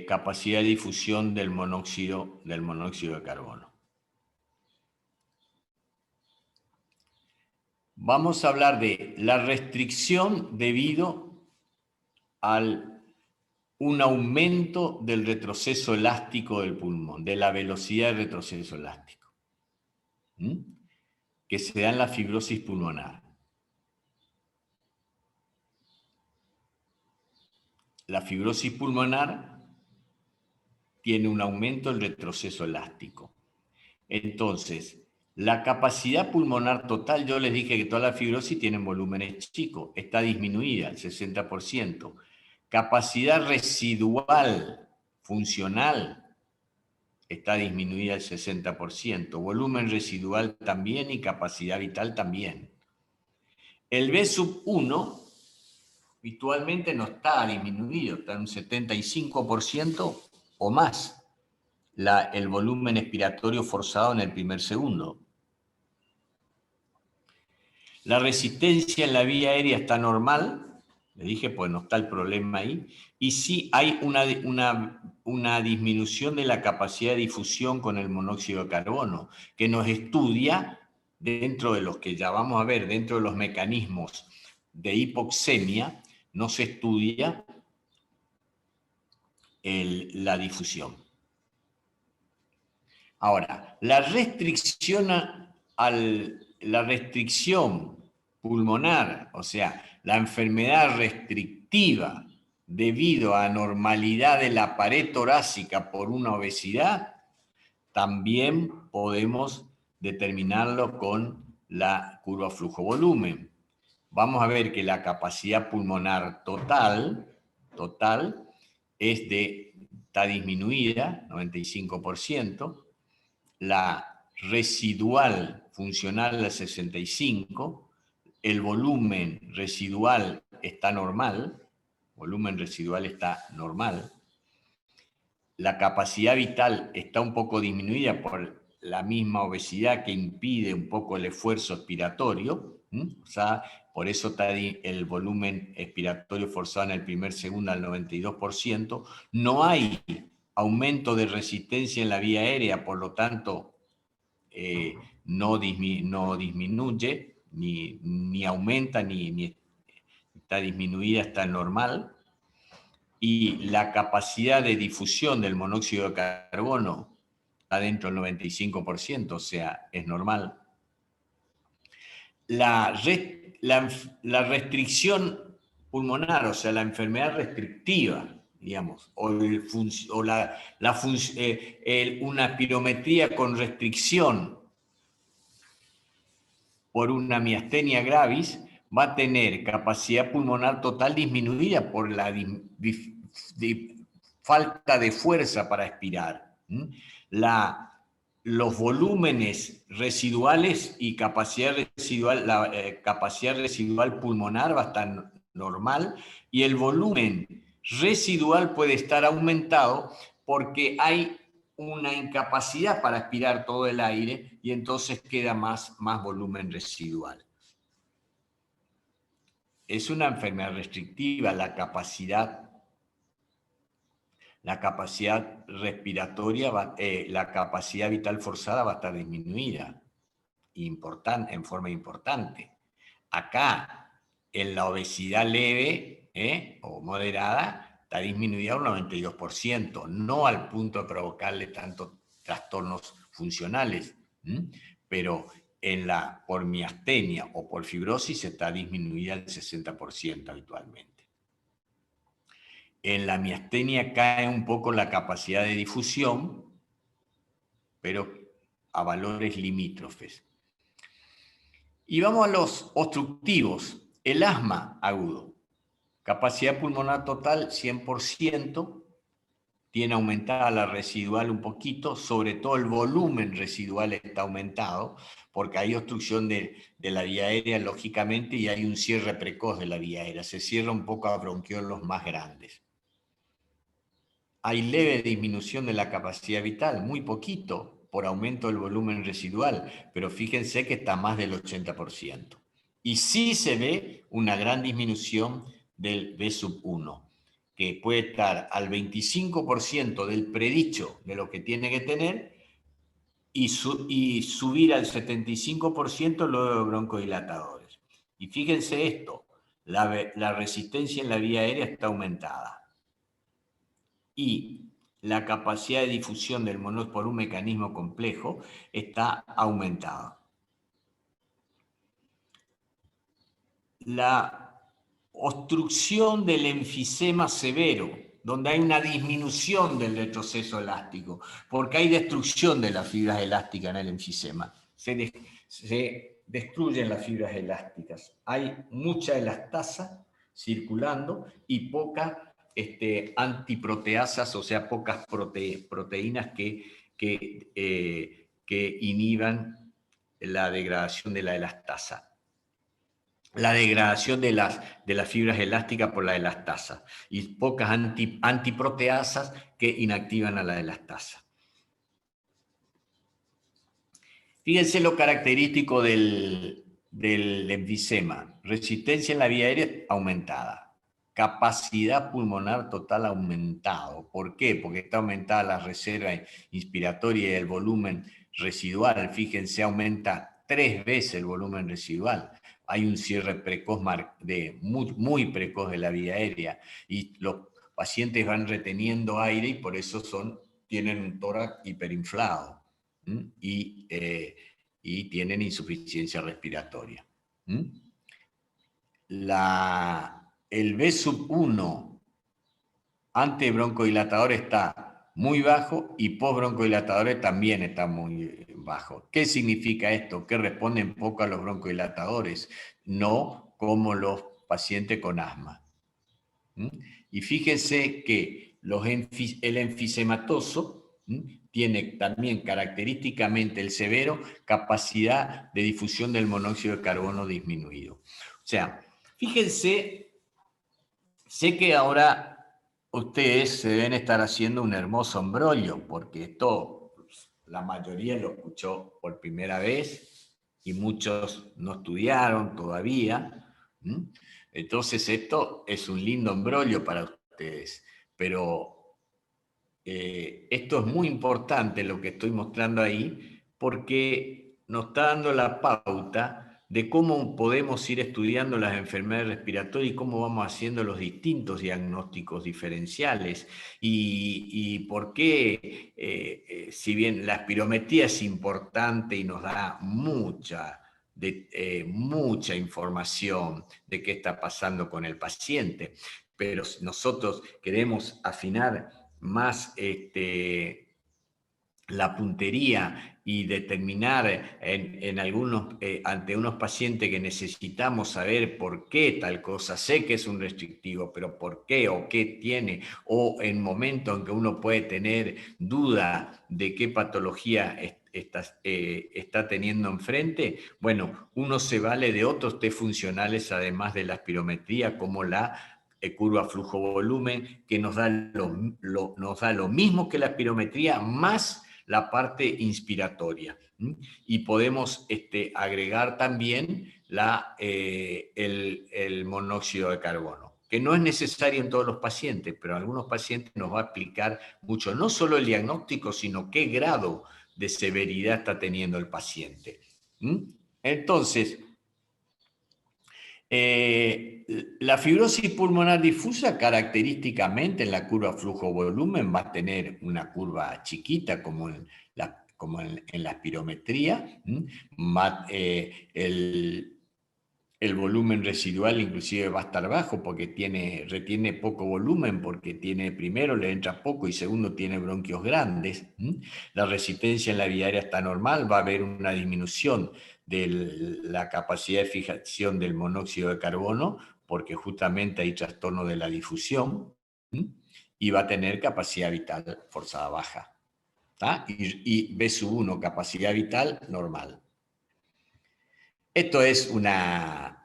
capacidad de difusión del monóxido de carbono. vamos a hablar de la restricción debido a un aumento del retroceso elástico del pulmón, de la velocidad de retroceso elástico, que se da en la fibrosis pulmonar. La fibrosis pulmonar tiene un aumento del retroceso elástico. Entonces, la capacidad pulmonar total, yo les dije que todas las fibrosis tienen volúmenes chicos, está disminuida al 60%. Capacidad residual funcional está disminuida al 60%. Volumen residual también y capacidad vital también. El B1 habitualmente no está disminuido, está en un 75% o más el volumen expiratorio forzado en el primer segundo. La resistencia en la vía aérea está normal, le dije, pues no está el problema ahí, y sí hay una disminución de la capacidad de difusión con el monóxido de carbono, que nos estudia dentro de los que ya vamos a ver, dentro de los mecanismos de hipoxemia, nos estudia la difusión. Ahora, la restricción pulmonar, o sea, la enfermedad restrictiva debido a anormalidad de la pared torácica por una obesidad, también podemos determinarlo con la curva flujo-volumen. Vamos a ver que la capacidad pulmonar total está disminuida, 95%, la residual funcional al 65%, el volumen residual está normal, la capacidad vital está un poco disminuida por la misma obesidad que impide un poco el esfuerzo expiratorio, o sea, por eso está el volumen expiratorio forzado en el primer segundo al 92%. No hay aumento de resistencia en la vía aérea, por lo tanto, no disminuye, ni aumenta, ni está disminuida, está normal. Y la capacidad de difusión del monóxido de carbono está dentro del 95%, o sea, es normal. La restricción pulmonar, o sea, la enfermedad restrictiva, digamos, una espirometría con restricción por una miastenia gravis, va a tener capacidad pulmonar total disminuida por la falta de fuerza para expirar. Los volúmenes residuales y capacidad residual, la capacidad residual pulmonar va a estar normal, y el volumen residual puede estar aumentado porque hay una incapacidad para aspirar todo el aire y entonces queda más volumen residual. Es una enfermedad restrictiva, la capacidad respiratoria, la capacidad vital forzada va a estar disminuida en forma importante. Acá, en la obesidad leve o moderada, está disminuida un 92%, no al punto de provocarle tantos trastornos funcionales, pero por miastenia o por fibrosis está disminuida al 60% habitualmente. En la miastenia cae un poco la capacidad de difusión, pero a valores limítrofes. Y vamos a los obstructivos. El asma agudo. Capacidad pulmonar total 100%, tiene aumentada la residual un poquito, sobre todo el volumen residual está aumentado, porque hay obstrucción de la vía aérea, lógicamente, y hay un cierre precoz de la vía aérea. Se cierra un poco a bronquiolos más grandes. Hay leve disminución de la capacidad vital, muy poquito, por aumento del volumen residual, pero fíjense que está más del 80%. Y sí se ve una gran disminución del B1, que puede estar al 25% del predicho de lo que tiene que tener y subir al 75% luego de broncodilatadores. Y fíjense esto, la resistencia en la vía aérea está aumentada. Y la capacidad de difusión del monóxido por un mecanismo complejo está aumentada. La obstrucción del enfisema severo, donde hay una disminución del retroceso elástico, porque hay destrucción de las fibras elásticas en el enfisema. Se destruyen las fibras elásticas. Hay mucha elastasa circulando y pocas antiproteasas, o sea, pocas proteínas que inhiban la degradación de la elastasa. La degradación de las fibras elásticas por la elastasa y pocas antiproteasas que inactivan a la elastasa. Fíjense lo característico del enfisema. Resistencia en la vía aérea aumentada. Capacidad pulmonar total aumentado. ¿Por qué? Porque está aumentada la reserva inspiratoria y el volumen residual. Fíjense, aumenta 3 veces el volumen residual. Hay un cierre precoz, muy precoz de la vía aérea y los pacientes van reteniendo aire y por eso tienen un tórax hiperinflado y tienen insuficiencia respiratoria. El B1 antibroncodilatador está muy bajo y postbroncodilatadores también está muy bajo. ¿Qué significa esto? Que responden poco a los broncodilatadores, no como los pacientes con asma. Y fíjense que el enfisematoso tiene también característicamente el severo capacidad de difusión del monóxido de carbono disminuido. O sea, fíjense, sé que ahora ustedes se deben estar haciendo un hermoso embrollo, porque esto la mayoría lo escuchó por primera vez y muchos no estudiaron todavía. Entonces esto es un lindo embrollo para ustedes, pero esto es muy importante lo que estoy mostrando ahí, porque nos está dando la pauta de cómo podemos ir estudiando las enfermedades respiratorias y cómo vamos haciendo los distintos diagnósticos diferenciales y por qué, si bien la espirometría es importante y nos da mucha información de qué está pasando con el paciente, pero nosotros queremos afinar más la puntería y determinar ante unos pacientes que necesitamos saber por qué tal cosa. Sé que es un restrictivo, pero por qué o qué tiene, o en momentos en que uno puede tener duda de qué patología está teniendo enfrente, bueno, uno se vale de otros test funcionales además de la espirometría, como la curva flujo-volumen, que nos da lo mismo que la espirometría, más la parte inspiratoria. Y podemos agregar también el monóxido de carbono, que no es necesario en todos los pacientes, pero en algunos pacientes nos va a explicar mucho, no solo el diagnóstico, sino qué grado de severidad está teniendo el paciente. Entonces, la fibrosis pulmonar difusa característicamente en la curva flujo-volumen va a tener una curva chiquita como en la espirometría. El volumen residual inclusive va a estar bajo porque retiene poco volumen, porque primero le entra poco y segundo tiene bronquios grandes. La resistencia en la vía aérea está normal, va a haber una disminución de la capacidad de fijación del monóxido de carbono, porque justamente hay trastorno de la difusión, y va a tener capacidad vital forzada baja. Y B1, capacidad vital normal. Esto era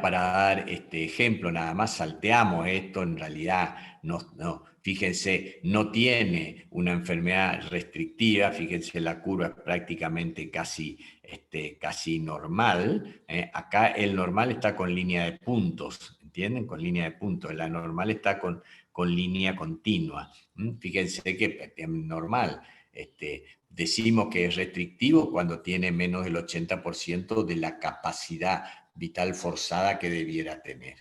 para dar ejemplo, nada más salteamos esto, en realidad fíjense, no tiene una enfermedad restrictiva, fíjense la curva es prácticamente casi normal, acá el normal está con línea de puntos, ¿entienden? Con línea de puntos, la normal está con línea continua, fíjense que es normal, decimos que es restrictivo cuando tiene menos del 80% de la capacidad vital forzada que debiera tener.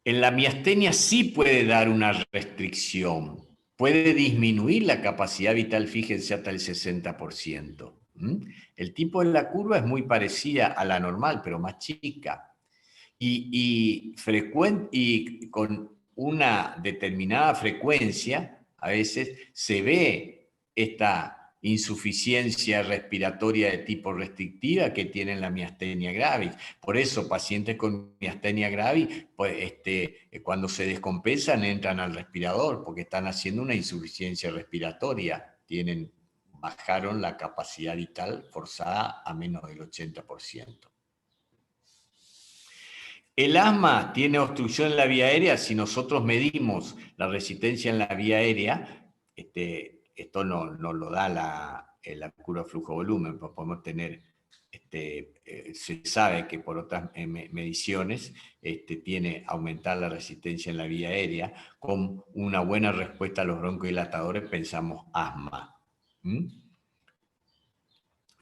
En la miastenia sí puede dar una restricción, puede disminuir la capacidad vital, fíjense, hasta el 60%. El tipo de la curva es muy parecida a la normal, pero más chica. Y con una determinada frecuencia, a veces se ve esta insuficiencia respiratoria de tipo restrictiva que tienen la miastenia gravis. Por eso pacientes con miastenia gravis, pues, cuando se descompensan entran al respirador porque están haciendo una insuficiencia respiratoria, bajaron la capacidad vital forzada a menos del 80%. El asma tiene obstrucción en la vía aérea. Si nosotros medimos la resistencia en la vía aérea, esto no lo da la curva flujo-volumen, pues podemos tener, se sabe que por otras mediciones tiene aumentar la resistencia en la vía aérea. Con una buena respuesta a los broncodilatadores pensamos asma.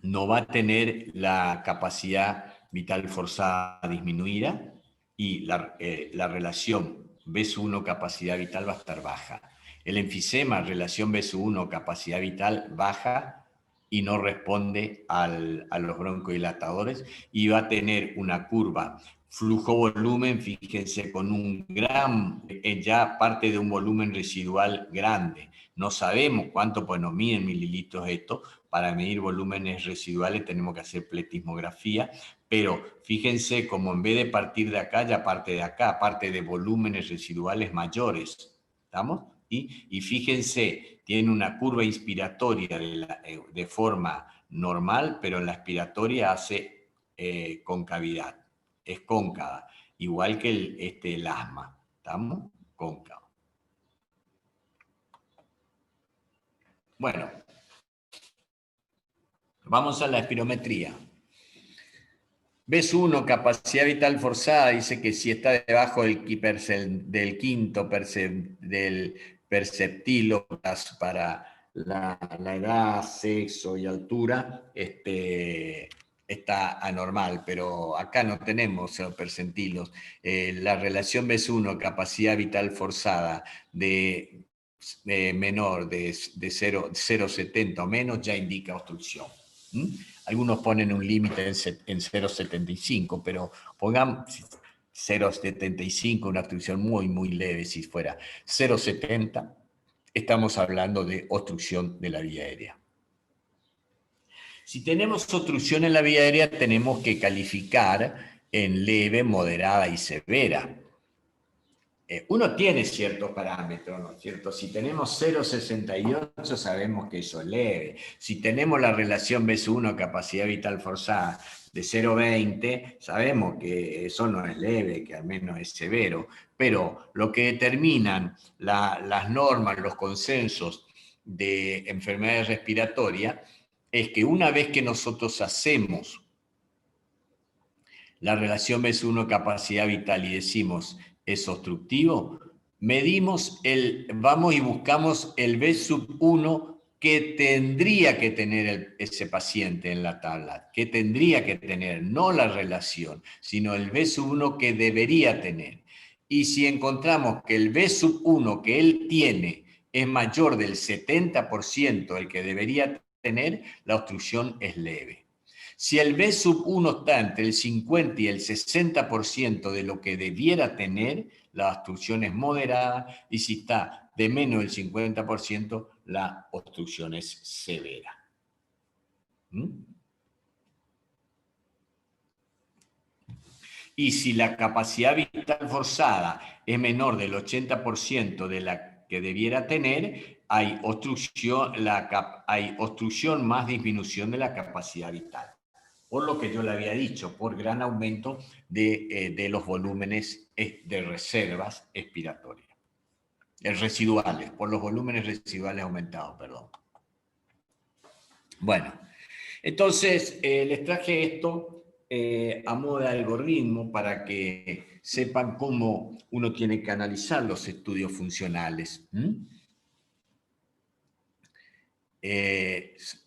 No va a tener la capacidad vital forzada disminuida, y la relación B1 capacidad vital va a estar baja. El enfisema, relación B1 capacidad vital baja y no responde a los broncodilatadores, y va a tener una curva flujo-volumen, fíjense, con un gran, ya parte de un volumen residual grande. No sabemos cuánto, pues no miden mililitros esto. Para medir volúmenes residuales tenemos que hacer pletismografía, pero fíjense como en vez de partir de acá, ya parte de acá, parte de volúmenes residuales mayores. ¿Estamos? Y fíjense, tiene una curva inspiratoria de forma normal, pero en la expiratoria hace concavidad, es cóncava, igual que el asma. ¿Estamos? Cóncava. Bueno, vamos a la espirometría. B1, capacidad vital forzada, dice que si está debajo del quinto del perceptilo para la edad, sexo y altura, está anormal, pero acá no tenemos percentilos. La relación B1, capacidad vital forzada de menor de 0,70 o menos, ya indica obstrucción. Algunos ponen un límite en 0,75, pero pongamos 0,75, una obstrucción muy, muy leve. Si fuera 0,70, estamos hablando de obstrucción de la vía aérea. Si tenemos obstrucción en la vía aérea, tenemos que calificar en leve, moderada y severa. Uno tiene ciertos parámetros, ¿no es cierto? Si tenemos 0,68 sabemos que eso es leve. Si tenemos la relación B1 capacidad vital forzada de 0,20, sabemos que eso no es leve, que al menos es severo. Pero lo que determinan las normas, los consensos de enfermedades respiratorias, es que una vez que nosotros hacemos la relación B1 capacidad vital y decimos es obstructivo, vamos y buscamos el B1 que tendría que tener ese paciente en la tabla, que tendría que tener, no la relación, sino el B1 que debería tener. Y si encontramos que el B1 que él tiene es mayor del 70% del que debería tener, la obstrucción es leve. Si el B1 está entre el 50 y el 60% de lo que debiera tener, la obstrucción es moderada, y si está de menos del 50%, la obstrucción es severa. Y si la capacidad vital forzada es menor del 80% de la que debiera tener, hay obstrucción más disminución de la capacidad vital. Por lo que yo le había dicho, por gran aumento de los volúmenes de reservas expiratorias. Residuales, por los volúmenes residuales aumentados, perdón. Bueno, entonces les traje esto a modo de algoritmo para que sepan cómo uno tiene que analizar los estudios funcionales.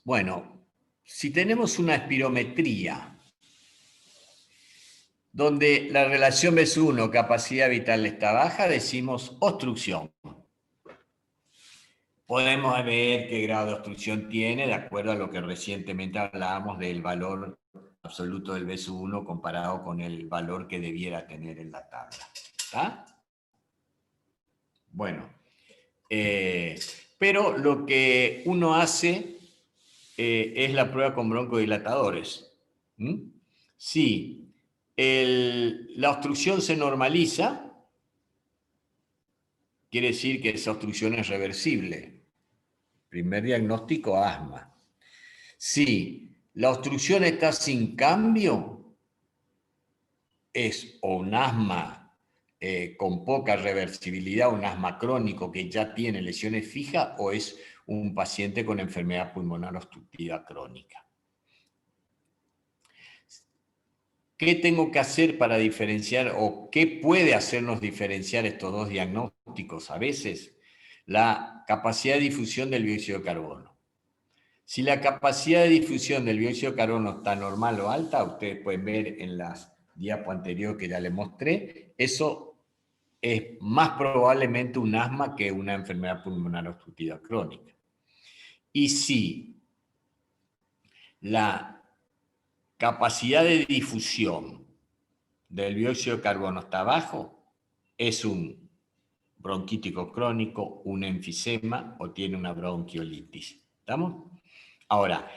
Bueno, si tenemos una espirometría donde la relación B1, capacidad vital, está baja, decimos obstrucción. Podemos ver qué grado de obstrucción tiene de acuerdo a lo que recientemente hablábamos del valor absoluto del B1 comparado con el valor que debiera tener en la tabla. ¿Está? Bueno, pero lo que uno hace es la prueba con broncodilatadores. Si la obstrucción se normaliza, quiere decir que esa obstrucción es reversible. Primer diagnóstico, asma. Si la obstrucción está sin cambio, es o un asma con poca reversibilidad, un asma crónico que ya tiene lesiones fijas, o es un paciente con enfermedad pulmonar obstructiva crónica. ¿Qué tengo que hacer para diferenciar o qué puede hacernos diferenciar estos dos diagnósticos? A veces, la capacidad de difusión del dióxido de carbono. Si la capacidad de difusión del dióxido de carbono está normal o alta, ustedes pueden ver en las diapo anterior que ya les mostré, eso es más probablemente un asma que una enfermedad pulmonar obstructiva crónica. Y si la capacidad de difusión del dióxido de carbono está bajo, es un bronquítico crónico, un enfisema o tiene una bronquiolitis. ¿Estamos? Ahora,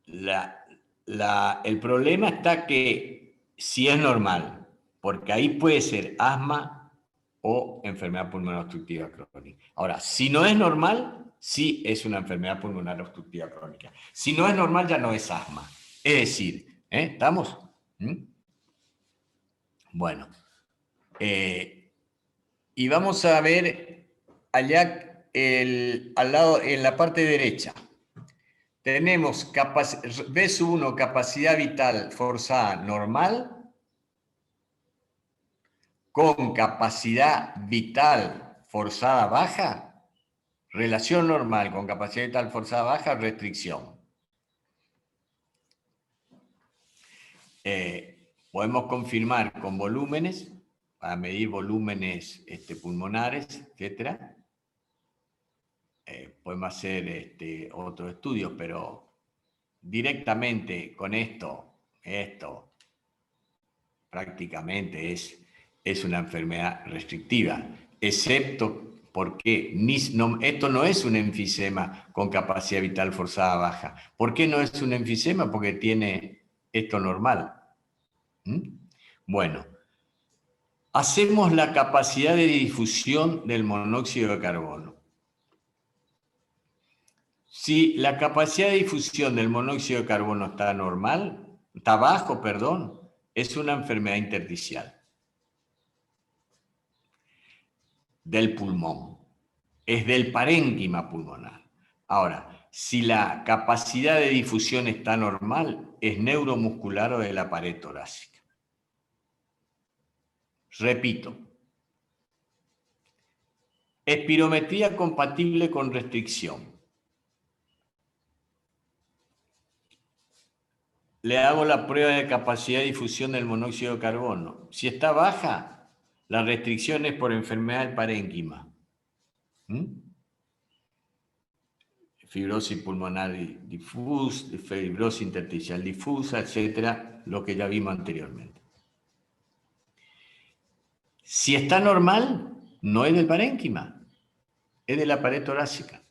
el problema está que si es normal, porque ahí puede ser asma o enfermedad pulmonar obstructiva crónica. Ahora, si no es normal, sí es una enfermedad pulmonar obstructiva crónica. Si no es normal, ya no es asma. Es decir, ¿estamos? Bueno, y vamos a ver allá al lado, en la parte derecha. Tenemos B1, capacidad vital forzada normal, con capacidad vital forzada baja, relación normal con capacidad vital forzada baja, restricción. Podemos confirmar con volúmenes, para medir volúmenes pulmonares, etc. Podemos hacer otros estudios, pero directamente con esto prácticamente es una enfermedad restrictiva, excepto porque esto no es un enfisema con capacidad vital forzada baja. ¿Por qué no es un enfisema? Porque tiene esto normal. Bueno, hacemos la capacidad de difusión del monóxido de carbono. Si la capacidad de difusión del monóxido de carbono está bajo, perdón, es una enfermedad intersticial del pulmón, es del parénquima pulmonar. Ahora, si la capacidad de difusión está normal, es neuromuscular o de la pared torácica. Repito, espirometría compatible con restricción. Le hago la prueba de capacidad de difusión del monóxido de carbono. Si está baja, la restricción es por enfermedad del parénquima. Fibrosis pulmonar difusa, fibrosis intersticial difusa, etcétera, lo que ya vimos anteriormente. Si está normal, no es del parénquima, es de la pared torácica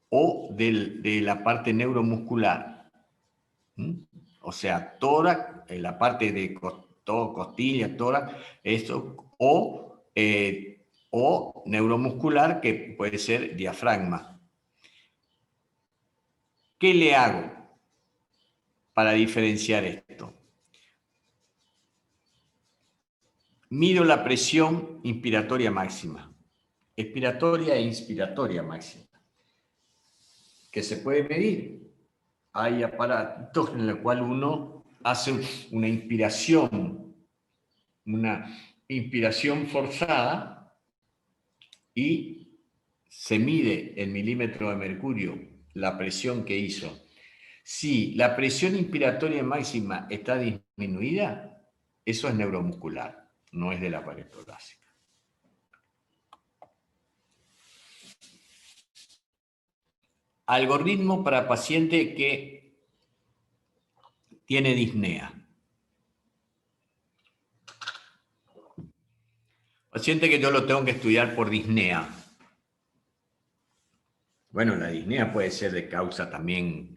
o de la parte neuromuscular. O sea, tórax, la parte de costilla, tórax, eso, o neuromuscular, que puede ser diafragma. ¿Qué le hago para diferenciar esto? Mido la presión inspiratoria máxima, expiratoria e inspiratoria máxima, que se puede medir. Hay aparatos en los cuales uno hace una inspiración forzada y se mide en milímetros de mercurio la presión que hizo. Si la presión inspiratoria máxima está disminuida, eso es neuromuscular, no es de la pared torácica. Algoritmo para paciente que tiene disnea. Paciente que yo lo tengo que estudiar por disnea. Bueno, la disnea puede ser de causa también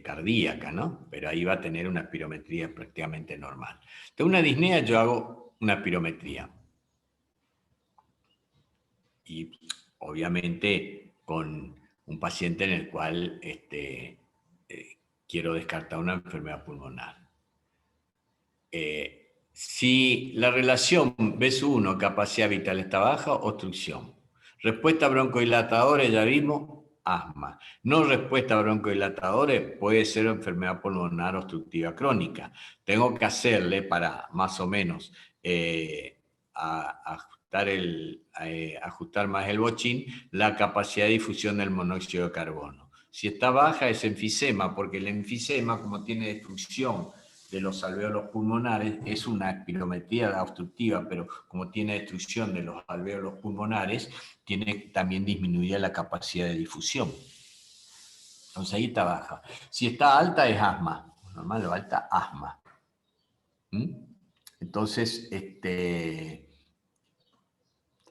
cardíaca, ¿no? Pero ahí va a tener una espirometría prácticamente normal. De una disnea yo hago una espirometría. Y obviamente con un paciente en el cual quiero descartar una enfermedad pulmonar. Si la relación BSU1, capacidad vital, está baja, obstrucción. Respuesta a broncodilatadores, ya vimos, asma. No respuesta a broncodilatadores puede ser enfermedad pulmonar obstructiva crónica. Tengo que hacerle para más o menos ajustar más el bochín la capacidad de difusión del monóxido de carbono. Si está baja es enfisema, porque el enfisema, como tiene destrucción de los alvéolos pulmonares, es una espirometría obstructiva, pero como tiene destrucción de los alvéolos pulmonares, tiene también disminuida la capacidad de difusión. Entonces ahí está baja. Si está alta es asma, normal o alta, asma. Entonces,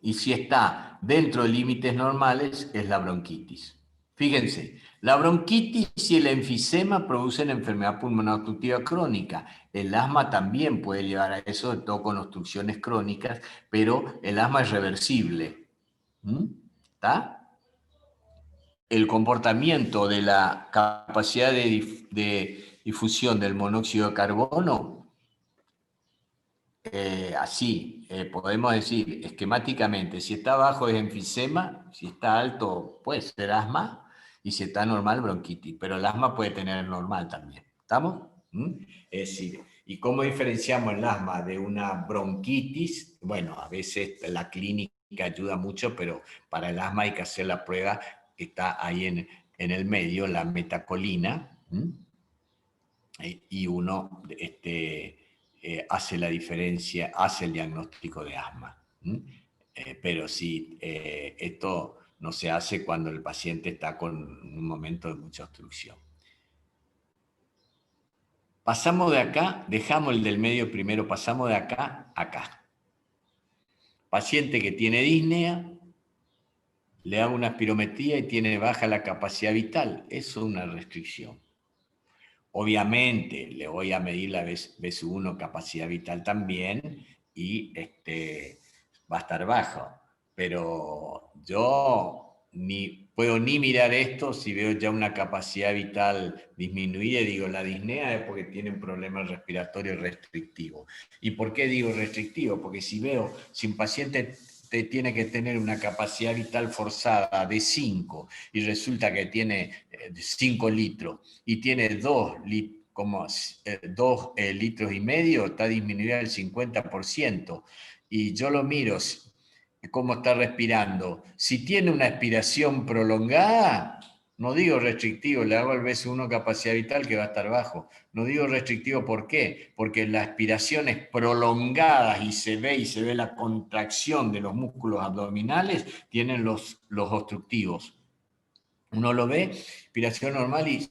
y si está dentro de límites normales es la bronquitis. Fíjense, la bronquitis y el enfisema producen enfermedad pulmonar obstructiva crónica. El asma también puede llevar a eso, sobre todo con obstrucciones crónicas, pero el asma es reversible. ¿Está? El comportamiento de la capacidad de difusión del monóxido de carbono, podemos decir esquemáticamente, si está bajo es enfisema, si está alto puede ser asma, y si está normal, bronquitis, pero el asma puede tener normal también. ¿Estamos? Es decir, ¿y cómo diferenciamos el asma de una bronquitis? Bueno, a veces la clínica ayuda mucho, pero para el asma hay que hacer la prueba que está ahí en el medio, la metacolina, y uno hace la diferencia, hace el diagnóstico de asma. Pero sí, esto no se hace cuando el paciente está con un momento de mucha obstrucción. Pasamos de acá, dejamos el del medio primero, pasamos de acá a acá. Paciente que tiene disnea, le hago una espirometría y tiene baja la capacidad vital. Eso es una restricción. Obviamente le voy a medir la BSU1 capacidad vital también y va a estar bajo. Pero yo puedo ni mirar esto si veo ya una capacidad vital disminuida y digo la disnea es porque tiene un problema respiratorio restrictivo. ¿Y por qué digo restrictivo? Porque si un paciente tiene que tener una capacidad vital forzada de 5 y resulta que tiene 5 litros y tiene 2 litros y medio, está disminuida el 50%. Y yo lo miro cómo está respirando. Si tiene una expiración prolongada, no digo restrictivo, le hago al BSU1 capacidad vital que va a estar bajo. No digo restrictivo, ¿por qué? Porque las aspiraciones prolongadas y se ve la contracción de los músculos abdominales, tienen los obstructivos. Uno lo ve, respiración normal y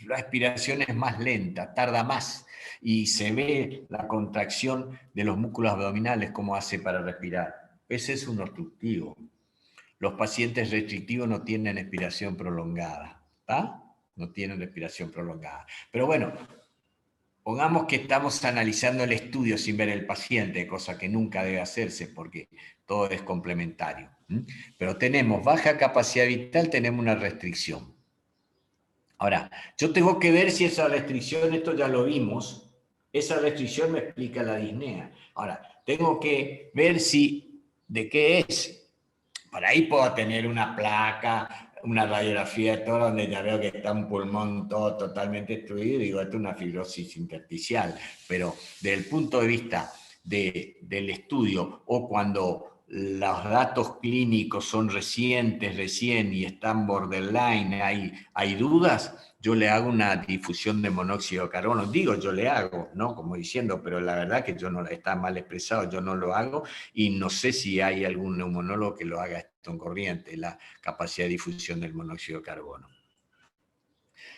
la expiración es más lenta, tarda más y se ve la contracción de los músculos abdominales, cómo hace para respirar. Ese es un obstructivo. Los pacientes restrictivos no tienen expiración prolongada, ¿está? No tienen respiración prolongada. Pero bueno, pongamos que estamos analizando el estudio sin ver el paciente, cosa que nunca debe hacerse porque todo es complementario. Pero tenemos baja capacidad vital, tenemos una restricción. Ahora, yo tengo que ver si esa restricción, esto ya lo vimos, esa restricción me explica la disnea. Ahora, tengo que ver de qué es. Por ahí puedo tener una placa, una radiografía de todo donde ya veo que está un pulmón todo totalmente destruido y digo, esto es una fibrosis intersticial. Pero desde el punto de vista del estudio o cuando los datos clínicos son recién y están borderline, hay dudas, yo le hago una difusión de monóxido de carbono. Digo, yo le hago, ¿no? Como diciendo, pero la verdad que yo no, está mal expresado, yo no lo hago y no sé si hay algún neumonólogo que lo haga esto en corriente, la capacidad de difusión del monóxido de carbono.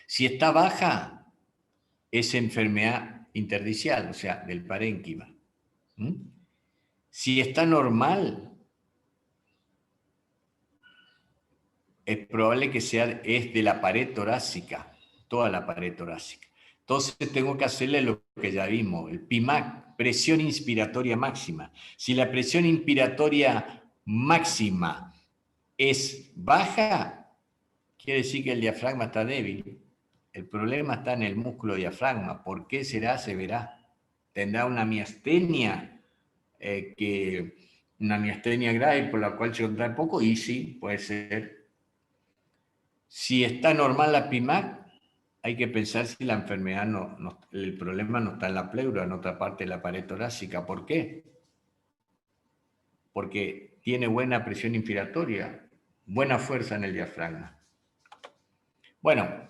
Si está baja, es enfermedad interdicial, o sea, del parénquima. Si está normal, es probable que es de la pared torácica, toda la pared torácica. Entonces tengo que hacerle lo que ya vimos, el PIMAC, presión inspiratoria máxima. Si la presión inspiratoria máxima es baja, quiere decir que el diafragma está débil. El problema está en el músculo diafragma. ¿Por qué será? Se verá. Tendrá una miastenia, una miastenia grave por la cual se contrae poco, y sí, puede ser. Si está normal la PIMAC, hay que pensar si la enfermedad el problema no está en la pleura, en otra parte de la pared torácica. ¿Por qué? Porque tiene buena presión inspiratoria, buena fuerza en el diafragma. Bueno,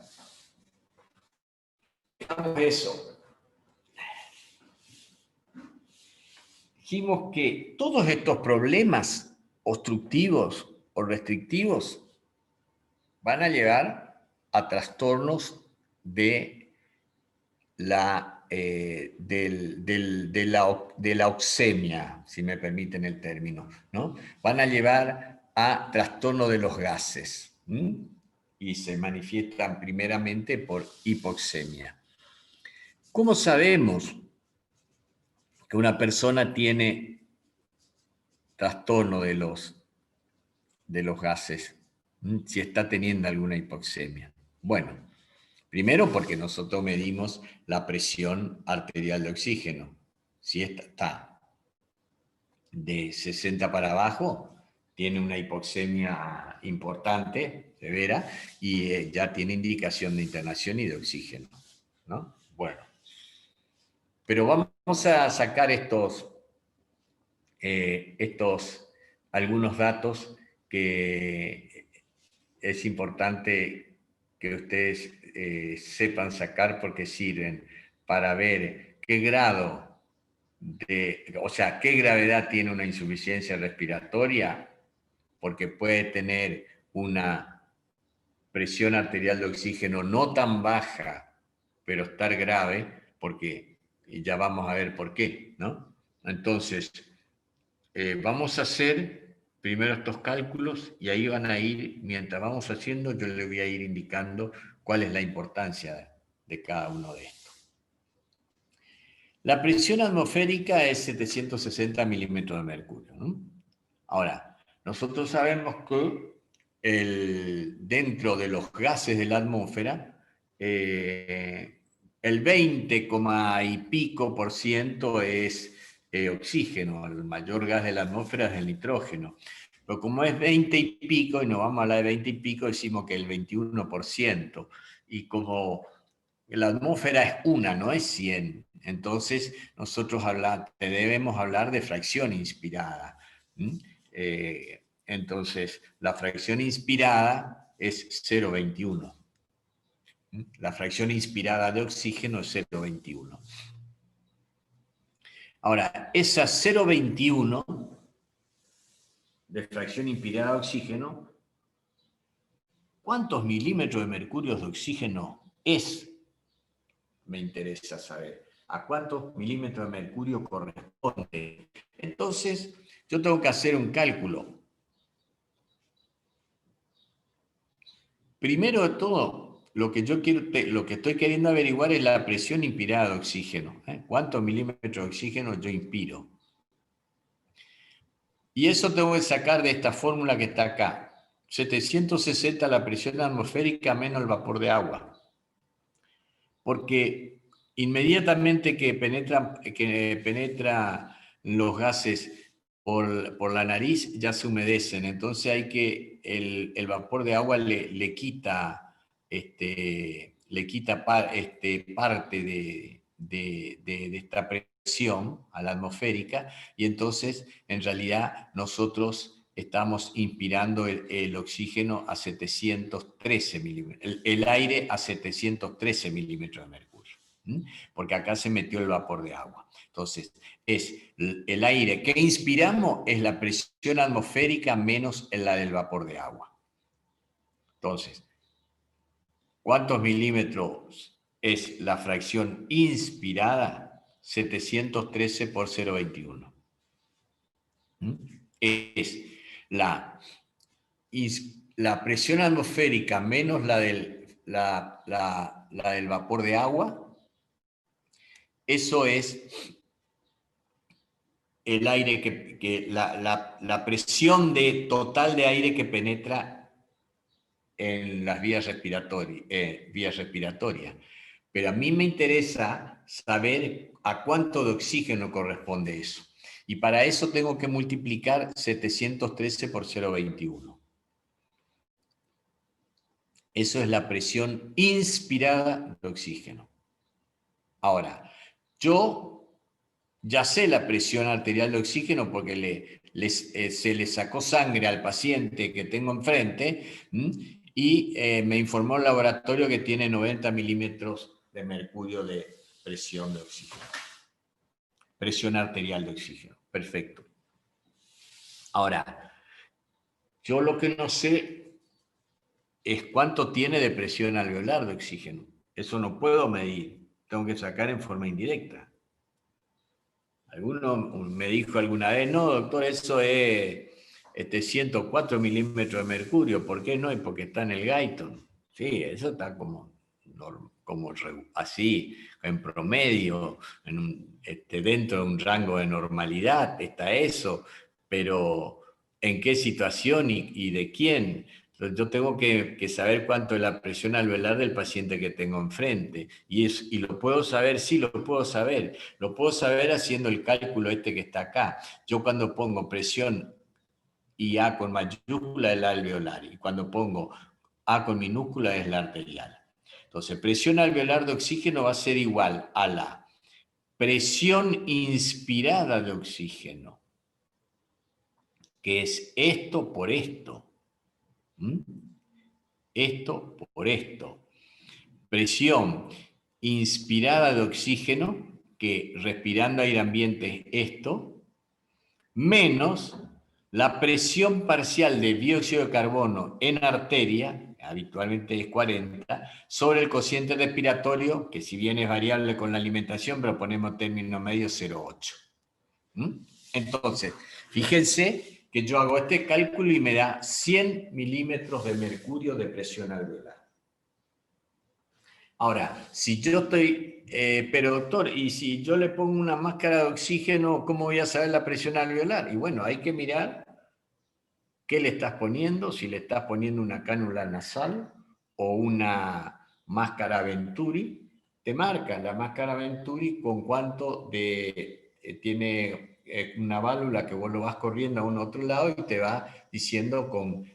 dejamos eso. Dijimos que todos estos problemas obstructivos o restrictivos van a llevar a trastornos de la oxemia, si me permiten el término, ¿no? Van a llevar a trastorno de los gases, y se manifiestan primeramente por hipoxemia. ¿Cómo sabemos que una persona tiene trastorno de los gases, si está teniendo alguna hipoxemia? Bueno, primero porque nosotros medimos la presión arterial de oxígeno. Si está de 60 para abajo, tiene una hipoxemia importante, severa, y ya tiene indicación de internación y de oxígeno, ¿no? Bueno, pero vamos a sacar algunos datos que es importante que ustedes sepan sacar porque sirven para ver qué grado qué gravedad tiene una insuficiencia respiratoria, porque puede tener una presión arterial de oxígeno no tan baja, pero estar grave, porque ya vamos a ver por qué, ¿no? Entonces, vamos a hacer primero estos cálculos y ahí van a ir, mientras vamos haciendo, yo les voy a ir indicando cuál es la importancia de cada uno de estos. La presión atmosférica es 760 milímetros de mercurio, ¿no? Ahora, nosotros sabemos que dentro de los gases de la atmósfera, el 20, y pico % es oxígeno. El mayor gas de la atmósfera es el nitrógeno. Pero como es 20 y pico, y nos vamos a hablar de 20 y pico, decimos que el 21%. Y como la atmósfera es una, no es 100. Entonces, nosotros debemos hablar de fracción inspirada. Entonces, la fracción inspirada es 0,21. La fracción inspirada de oxígeno es 0,21. Ahora, esa 0,21 de fracción inspirada de oxígeno, ¿cuántos milímetros de mercurio de oxígeno es? Me interesa saber. ¿A cuántos milímetros de mercurio corresponde? Entonces, yo tengo que hacer un cálculo. Primero de todo, lo que estoy queriendo averiguar es la presión inspirada de oxígeno. ¿Cuántos milímetros de oxígeno yo inspiro? Y eso tengo que sacar de esta fórmula que está acá. 760 la presión atmosférica menos el vapor de agua. Porque inmediatamente que penetra los gases por la nariz, ya se humedecen. Entonces el vapor de agua le quita parte de esta presión presión, a la atmosférica, y entonces en realidad nosotros estamos inspirando el oxígeno a 713 milímetros, el aire a 713 milímetros de mercurio, porque acá se metió el vapor de agua. Entonces, es el aire que inspiramos es la presión atmosférica menos la del vapor de agua. Entonces, ¿cuántos milímetros es la fracción inspirada? 713 por 0,21. Es la presión atmosférica menos la del vapor de agua. Eso es el aire la presión total de aire que penetra en las vías respiratorias. Pero a mí me interesa saber a cuánto de oxígeno corresponde eso. Y para eso tengo que multiplicar 713 por 0,21. Eso es la presión inspirada de oxígeno. Ahora, yo ya sé la presión arterial de oxígeno porque se le sacó sangre al paciente que tengo enfrente y me informó el laboratorio que tiene 90 milímetros de mercurio de presión de oxígeno. Presión arterial de oxígeno. Perfecto. Ahora, yo lo que no sé es cuánto tiene de presión alveolar de oxígeno. Eso no puedo medir. Tengo que sacar en forma indirecta. Alguno me dijo alguna vez, no, doctor, eso es 104 milímetros de mercurio. ¿Por qué no? Y porque está en el Guyton. Sí, eso está como así, en promedio, dentro de un rango de normalidad, está eso, pero ¿en qué situación y de quién? Entonces, yo tengo que saber cuánto es la presión alveolar del paciente que tengo enfrente. Y lo puedo saber, sí, lo puedo saber. Lo puedo saber haciendo el cálculo que está acá. Yo cuando pongo presión y A con mayúscula es la alveolar, y cuando pongo A con minúscula es la arterial. Entonces, presión alveolar de oxígeno va a ser igual a la presión inspirada de oxígeno, que es esto por esto. Esto por esto. Presión inspirada de oxígeno, que respirando aire ambiente es esto, menos la presión parcial de dióxido de carbono en arteria, habitualmente es 40, sobre el cociente respiratorio, que si bien es variable con la alimentación, pero ponemos término medio 0,8. Entonces, fíjense que yo hago este cálculo y me da 100 milímetros de mercurio de presión alveolar. Ahora, si yo estoy, pero doctor, y si yo le pongo una máscara de oxígeno, ¿cómo voy a saber la presión alveolar? Y bueno, hay que mirar qué le estás poniendo, si le estás poniendo una cánula nasal o una máscara Venturi. Te marca la máscara Venturi con cuánto tiene una válvula que vos lo vas corriendo a un otro lado y te va diciendo con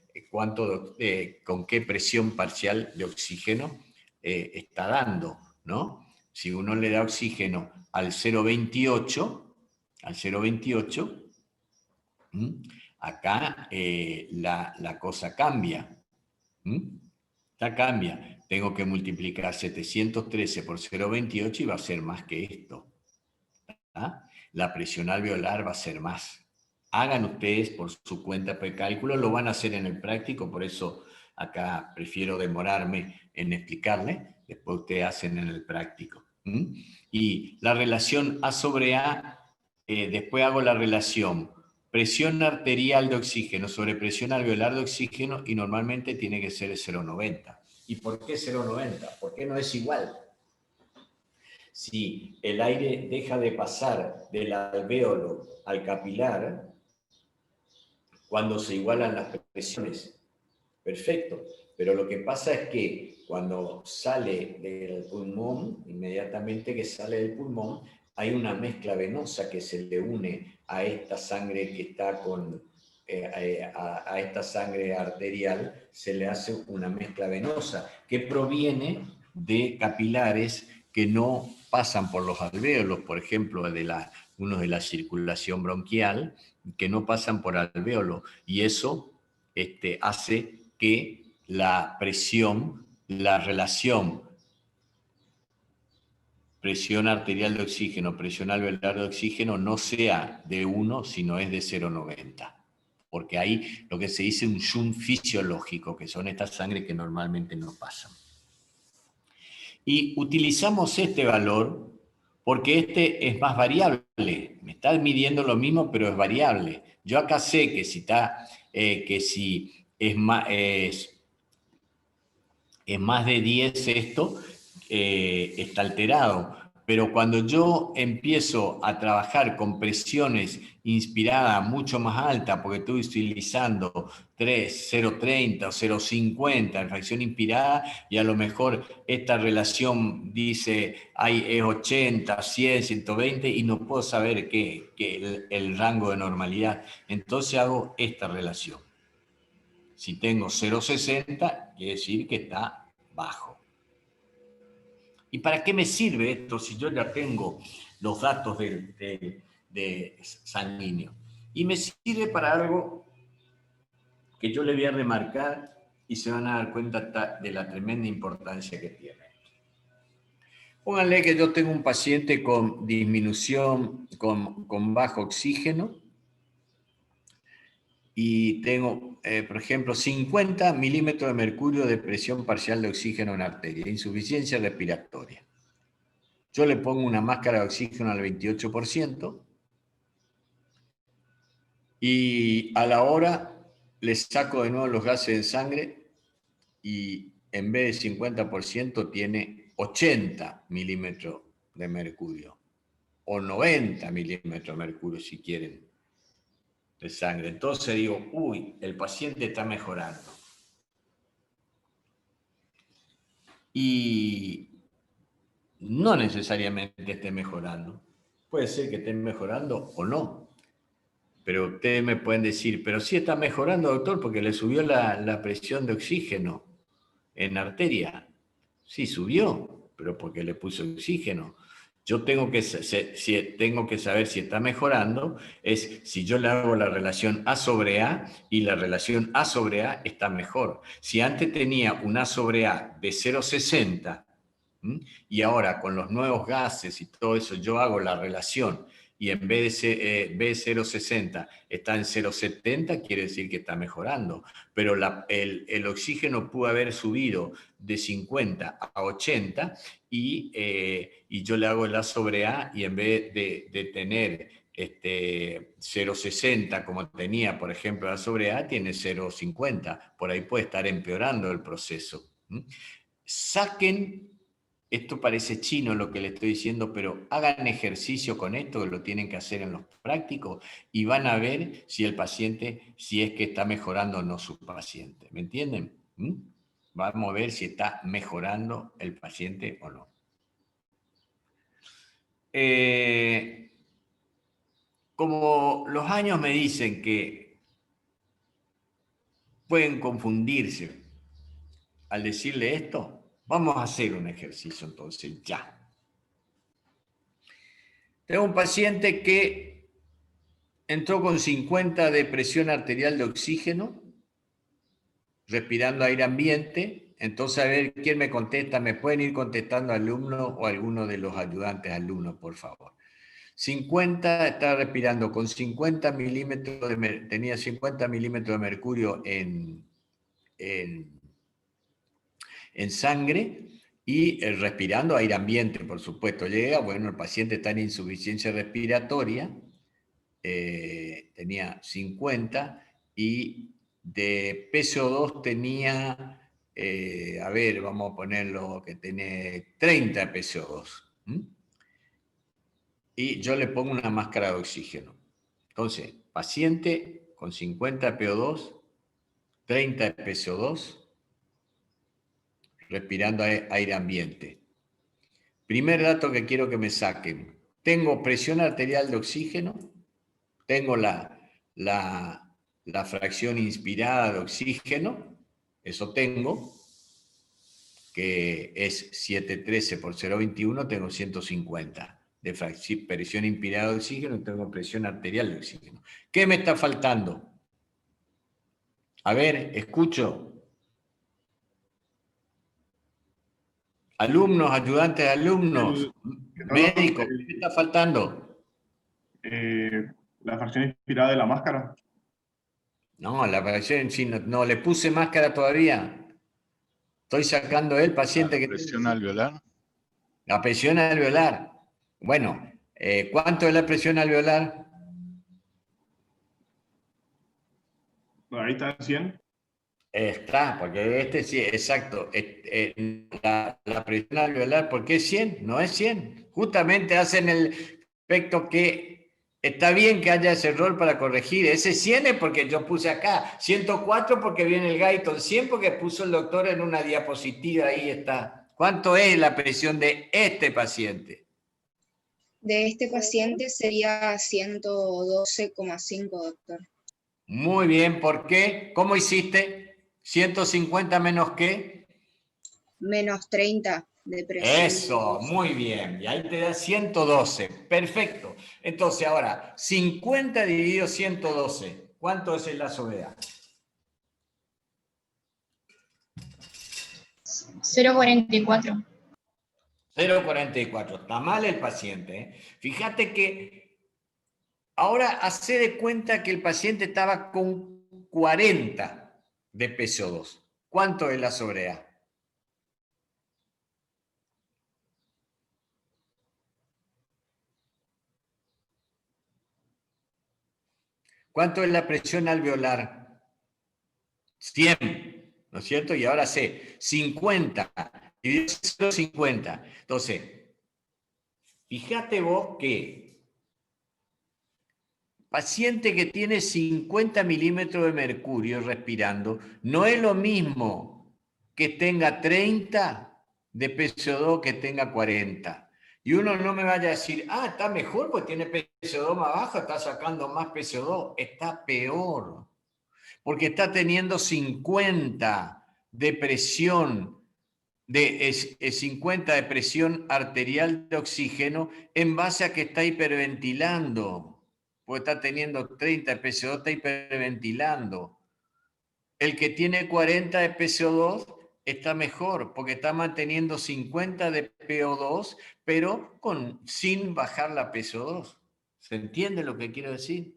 qué presión parcial de oxígeno está dando, ¿no? Si uno le da oxígeno al 0,28, acá la cosa cambia. Ya cambia. Tengo que multiplicar 713 por 0,28 y va a ser más que esto. La presión alveolar va a ser más. Hagan ustedes por su cuenta de cálculo, lo van a hacer en el práctico, por eso acá prefiero demorarme en explicarle, después ustedes hacen en el práctico. Y la relación A sobre A, después hago la relación presión arterial de oxígeno sobre presión alveolar de oxígeno y normalmente tiene que ser 0,90. ¿Y por qué 0,90? ¿Por qué no es igual? Si el aire deja de pasar del alvéolo al capilar, cuando se igualan las presiones, perfecto. Pero lo que pasa es que cuando sale del pulmón, inmediatamente que sale del pulmón, hay una mezcla venosa que se le une a esta sangre que está a esta sangre arterial, se le hace una mezcla venosa que proviene de capilares que no pasan por los alvéolos, por ejemplo, unos de la circulación bronquial, que no pasan por alvéolo, y eso hace que la presión, la relación presión arterial de oxígeno, presión alveolar de oxígeno no sea de 1, sino es de 0,90. Porque hay lo que se dice un shunt fisiológico, que son estas sangres que normalmente no pasan. Y utilizamos este valor porque este es más variable. Me está midiendo lo mismo, pero es variable. Yo acá sé que si es más de 10 esto, está alterado. Pero cuando yo empiezo a trabajar con presiones inspiradas mucho más altas, porque estoy utilizando 3, 0,30 o 0,50 en fracción inspirada, y a lo mejor esta relación dice es 80, 100, 120, y no puedo saber el rango de normalidad. Entonces hago esta relación. Si tengo 0,60, quiere decir que está bajo. ¿Y para qué me sirve esto si yo ya tengo los datos de sanguíneo? Y me sirve para algo que yo le voy a remarcar y se van a dar cuenta de la tremenda importancia que tiene. Pónganle que yo tengo un paciente con disminución, con bajo oxígeno, y tengo, por ejemplo, 50 milímetros de mercurio de presión parcial de oxígeno en arteria, insuficiencia respiratoria. Yo le pongo una máscara de oxígeno al 28% y a la hora le saco de nuevo los gases en sangre y en vez de 50% tiene 80 milímetros de mercurio o 90 milímetros de mercurio si quieren de sangre. Entonces digo, uy, el paciente está mejorando. Y no necesariamente esté mejorando. Puede ser que esté mejorando o no. Pero ustedes me pueden decir, pero sí está mejorando, doctor, porque le subió la presión de oxígeno en arteria. Sí, subió, pero porque le puso oxígeno. Yo tengo que saber si está mejorando, es si yo le hago la relación A sobre A y la relación A sobre A está mejor. Si antes tenía un A sobre A de 0,60 y ahora con los nuevos gases y todo eso yo hago la relación y en vez de 0,60 está en 0,70, quiere decir que está mejorando. Pero el oxígeno pudo haber subido de 50 a 80 y yo le hago el A sobre A y en vez de tener 0,60 como tenía, por ejemplo, A sobre A, tiene 0,50. Por ahí puede estar empeorando el proceso. Saquen... Esto parece chino lo que le estoy diciendo, pero hagan ejercicio con esto, que lo tienen que hacer en los prácticos, y van a ver si el paciente, si es que está mejorando o no su paciente. ¿Me entienden? Vamos a ver si está mejorando el paciente o no. Como los años me dicen que pueden confundirse al decirle esto, vamos a hacer un ejercicio entonces ya. Tengo un paciente que entró con 50 de presión arterial de oxígeno, respirando aire ambiente. Entonces, a ver quién me contesta. ¿Me pueden ir contestando alumno o alguno de los ayudantes alumnos, por favor? 50, está respirando con 50 milímetros tenía 50 milímetros de mercurio en sangre y respirando aire ambiente, por supuesto. Llega, bueno, el paciente está en insuficiencia respiratoria, tenía 50 y de PCO2 tenía, a ver, vamos a ponerlo que tiene 30 PCO2. Y yo le pongo una máscara de oxígeno. Entonces, paciente con 50 PO2, 30 PCO2, respirando aire ambiente. Primer dato que quiero que me saquen. Tengo presión arterial de oxígeno, tengo la fracción inspirada de oxígeno, eso tengo. que es 713 por 0,21, tengo 150 de presión inspirada de oxígeno y tengo presión arterial de oxígeno. ¿Qué me está faltando? A ver, escucho. Alumnos, ayudantes de alumnos, médicos, ¿qué me está faltando? La fracción inspirada de la máscara. No, la presión, sí, no le puse máscara todavía. Estoy sacando el paciente que Presión tiene alveolar. la presión alveolar. Bueno, ¿cuánto es la presión alveolar? Ahí está el 100. Está, porque este sí, exacto. La presión alveolar, ¿por qué es 100? No es 100. Justamente hacen el efecto que está bien que haya ese error para corregir. Ese 100 es porque yo puse acá. 104 porque viene el Guyton. 100 porque puso el doctor en una diapositiva. Ahí está. ¿Cuánto es la presión de este paciente? De este paciente sería 112,5, doctor. Muy bien, ¿por qué? ¿Cómo hiciste? ¿150 menos qué? Menos 30 de presión. Eso, muy bien. Y ahí te da 112. Perfecto. Entonces ahora, 50 dividido 112. ¿Cuánto es el lazo BA? 0,44. 0,44. Está mal el paciente, ¿eh? Fíjate que ahora hace de cuenta que el paciente estaba con 40 de PCO2. ¿Cuánto es la sobrea? ¿Cuánto es la presión alveolar? 100, ¿no es cierto? Y ahora sé, 50 y 50. Entonces, fíjate vos que paciente que tiene 50 milímetros de mercurio respirando, no es lo mismo que tenga 30 de PCO2 que tenga 40. Y uno no me vaya a decir, está mejor porque tiene PCO2 más bajo, está sacando más PCO2. Está peor, porque está teniendo 50 de presión, 50 de presión arterial de oxígeno en base a que está hiperventilando, porque está teniendo 30 de PCO2, está hiperventilando. El que tiene 40 de PCO2 está mejor, porque está manteniendo 50 de PO2, pero sin bajar la PCO2. ¿Se entiende lo que quiero decir?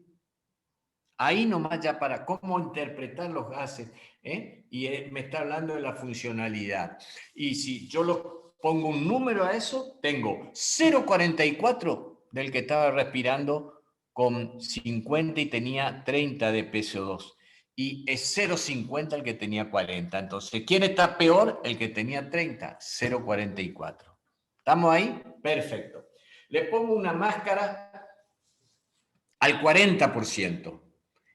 Ahí nomás ya para cómo interpretar los gases, ¿eh? Y me está hablando de la funcionalidad. Y si yo lo pongo un número a eso, tengo 0,44 del que estaba respirando con 50 y tenía 30 de PCO2. Y es 0,50 el que tenía 40. Entonces, ¿quién está peor? El que tenía 30, 0,44. ¿Estamos ahí? Perfecto. Le pongo una máscara al 40%.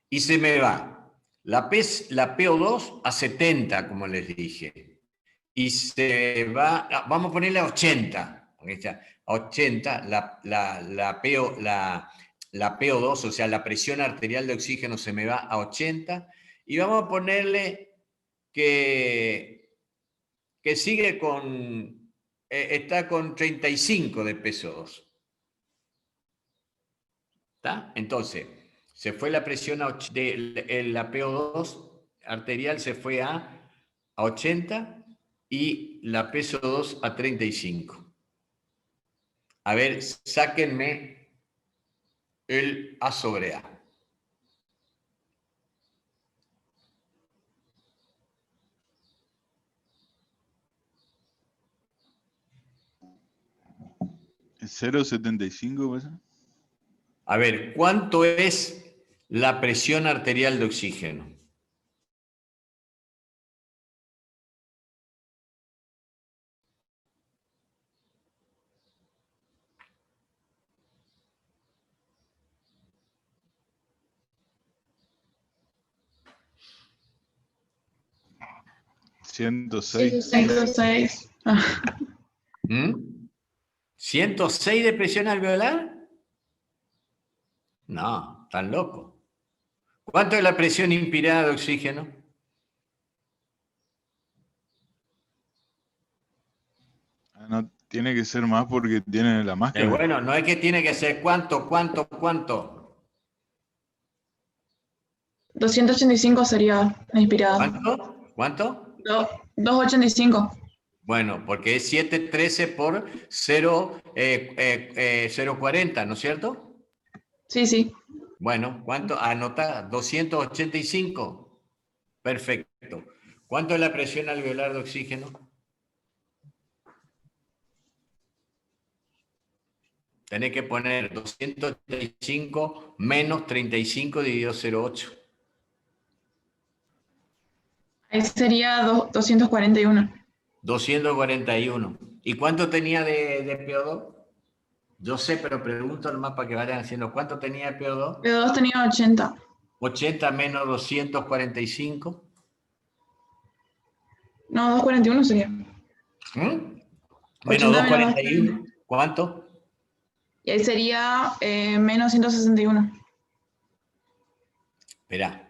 Y se me va la PO2 a 70, como les dije. Y se va, vamos a ponerle a 80. A 80, la PO2, o sea, la presión arterial de oxígeno se me va a 80. Y vamos a ponerle que sigue con, está con 35 de PO2. ¿Está? Entonces, se fue la presión de la PO2 arterial, se fue a 80 y la PSO2 a 35. A ver, sáquenme el A sobre A. ¿0,75 pasa? A ver, ¿cuánto es la presión arterial de oxígeno? ¿106? 106. ¿106 de presión alveolar? No, tan loco. ¿Cuánto es la presión inspirada de oxígeno? No tiene que ser más porque tiene la máscara. Bueno, no es que tiene que ser cuánto. 285 sería la inspirada. ¿Cuánto? 285. Bueno, porque es 713 por 0,40, ¿no es cierto? Sí, sí. Bueno, ¿cuánto? Anota, 285. Perfecto. ¿Cuánto es la presión alveolar de oxígeno? Tenés que poner 285 menos 35 dividido 0,8. Ahí sería 241. 241. ¿Y cuánto tenía de PO2? Yo sé, pero pregunto nomás para que vayan haciendo. ¿Cuánto tenía de PO2? PO2 tenía 80. 80 menos 245. No, 241 sería. Menos 80 menos 241. ¿Cuánto? Y ahí sería menos 161. Espera.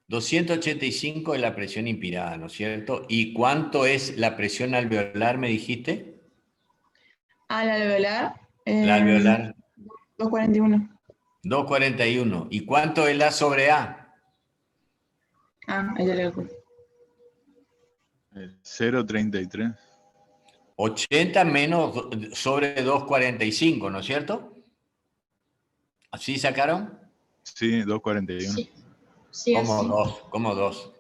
285 es la presión inspirada, ¿no es cierto? ¿Y cuánto es la presión alveolar, me dijiste? Al alveolar. La alveolar. 241. 241. ¿Y cuánto es la sobre A? Ahí ya le calculo. 0,33. 80 menos sobre 245, ¿no es cierto? ¿Así sacaron? Sí, 2,41. Sí. Sí, así. ¿Cómo dos?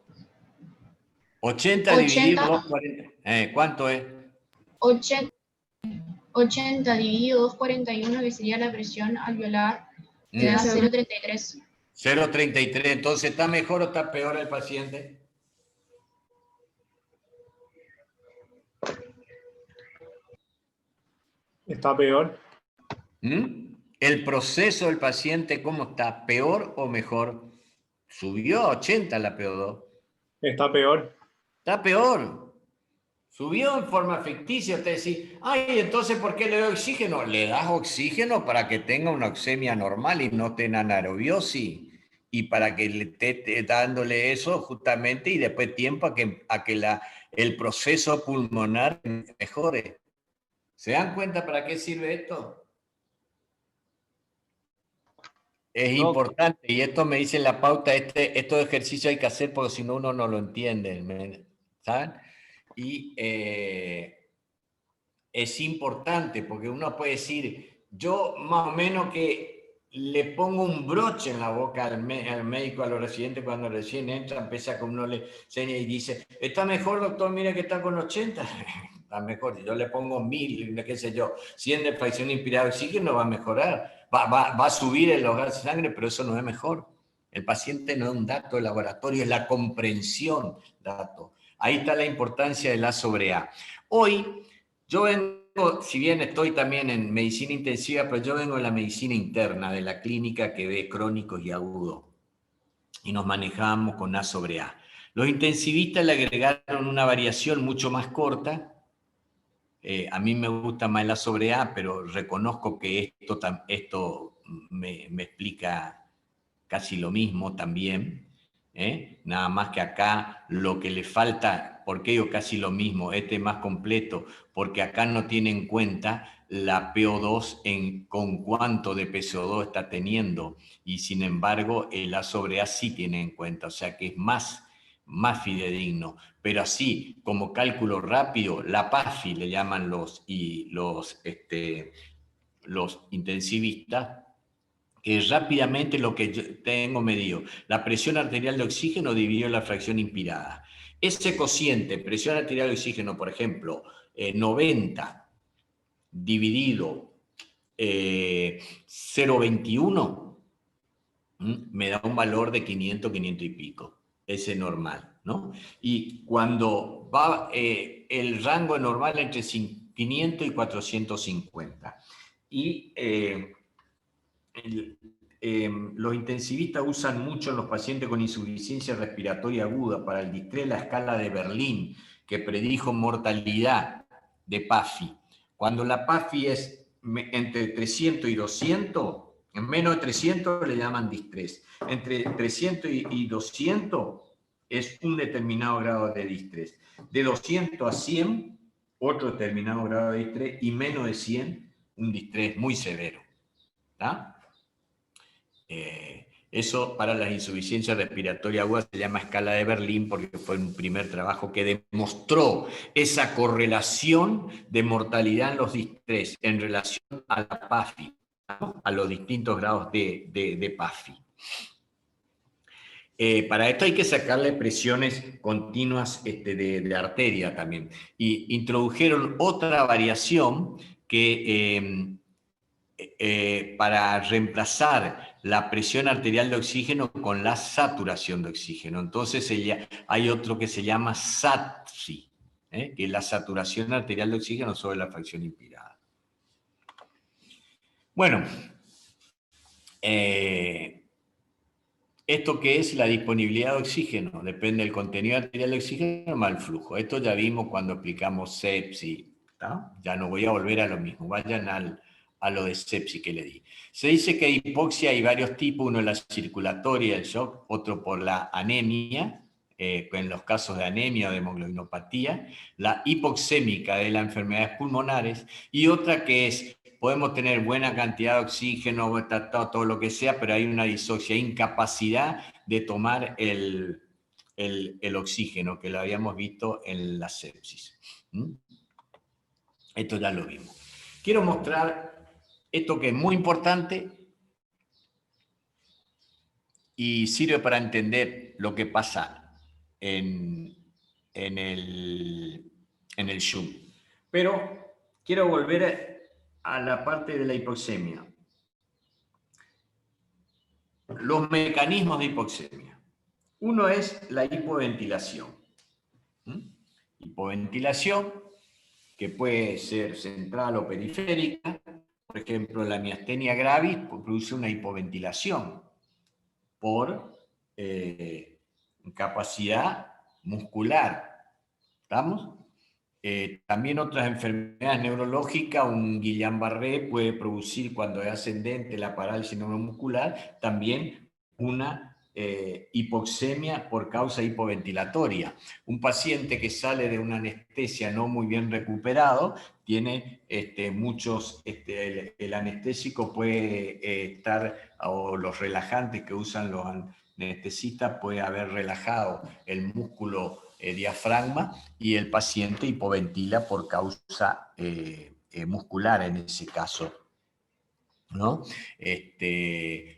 80 dividido 240. ¿Cuánto es? 80 dividido 241, que sería la presión alveolar, te da 0,33. 0,33. Entonces, ¿está mejor o está peor el paciente? Está peor. ¿El proceso del paciente cómo está? ¿Peor o mejor? Subió a 80 la PO2. Está peor. Está peor. Subió en forma ficticia. Usted dice, ay, entonces, ¿por qué le doy oxígeno? Le das oxígeno para que tenga una oxemia normal y no esté en anaerobiosis. Y para que le esté dándole eso justamente y después tiempo a que el proceso pulmonar mejore. ¿Se dan cuenta para qué sirve esto? Es importante, y esto me dice en la pauta, estos ejercicios hay que hacer porque si no uno no lo entiende, ¿saben? Y es importante porque uno puede decir, yo más o menos que le pongo un broche en la boca al médico, a los residentes cuando recién entra, empieza con uno le enseña y dice, ¿está mejor, doctor? Mire que está con 80. Está mejor, si yo le pongo 1000, qué sé yo, 100 de fracción inspirada de oxígeno va a mejorar, va a subir el gas de sangre, pero eso no es mejor. El paciente no es un dato de laboratorio, es la comprensión dato. Ahí está la importancia de la sobre A. Hoy yo vengo, si bien estoy también en medicina intensiva, pero yo vengo de la medicina interna, de la clínica que ve crónicos y agudos. Y nos manejamos con A sobre A. Los intensivistas le agregaron una variación mucho más corta. A mí me gusta más la sobre A, pero reconozco que esto me explica casi lo mismo también. Nada más que acá lo que le falta, ¿por qué digo casi lo mismo? Este es más completo, porque acá no tiene en cuenta la PO2 con cuánto de PCO2 está teniendo, y sin embargo el A sobre A sí tiene en cuenta, o sea que es más fidedigno, pero así como cálculo rápido, la PAFI le llaman los intensivistas, que es rápidamente lo que yo tengo medido, la presión arterial de oxígeno dividido la fracción inspirada. Ese cociente, presión arterial de oxígeno, por ejemplo, 90 dividido 0,21, me da un valor de 500, 500 y pico. Ese es normal, ¿no? Y cuando va el rango normal entre 500 y 450. Y los intensivistas usan mucho en los pacientes con insuficiencia respiratoria aguda para el distrés la escala de Berlín, que predijo mortalidad de PAFI. Cuando la PAFI es entre 300 y 200, en menos de 300 le llaman distrés. Entre 300 y 200 es un determinado grado de distrés. De 200 a 100 otro determinado grado de distrés, y menos de 100, un distrés muy severo. ¿Tá? Eso para las insuficiencias respiratorias agudas se llama escala de Berlín porque fue un primer trabajo que demostró esa correlación de mortalidad en los distrés en relación a la PAFI, ¿no? A los distintos grados de PAFI. Para esto hay que sacarle presiones continuas de arteria también. Y introdujeron otra variación que para reemplazar la presión arterial de oxígeno con la saturación de oxígeno. Entonces hay otro que se llama SATSI, que es la saturación arterial de oxígeno sobre la fracción inspirada. Bueno, ¿esto qué es? La disponibilidad de oxígeno. Depende del contenido arterial de oxígeno más el flujo. Esto ya vimos cuando explicamos sepsis. ¿Tá? Ya no voy a volver a lo mismo. Vayan a lo de sepsis que le di. Se dice que hay hipoxia, hay varios tipos. Uno es la circulatoria, el shock. Otro por la anemia, en los casos de anemia o de hemoglobinopatía. La hipoxémica de las enfermedades pulmonares. Y otra que es... Podemos tener buena cantidad de oxígeno, todo lo que sea, pero hay una disoxia, incapacidad de tomar el oxígeno, que lo habíamos visto en la sepsis. Esto ya lo vimos. Quiero mostrar esto que es muy importante y sirve para entender lo que pasa en el SHUNT. Pero quiero volver a la parte de la hipoxemia. Los mecanismos de hipoxemia. Uno es la hipoventilación. Hipoventilación, que puede ser central o periférica. Por ejemplo, la miastenia gravis produce una hipoventilación por incapacidad muscular. ¿Estamos? También otras enfermedades neurológicas, un Guillain-Barré puede producir, cuando es ascendente la parálisis neuromuscular, también una hipoxemia por causa hipoventilatoria. Un paciente que sale de una anestesia no muy bien recuperado, tiene muchos, el anestésico puede estar, o los relajantes que usan los anestesistas, puede haber relajado el músculo diafragma y el paciente hipoventila por causa muscular en ese caso, ¿no?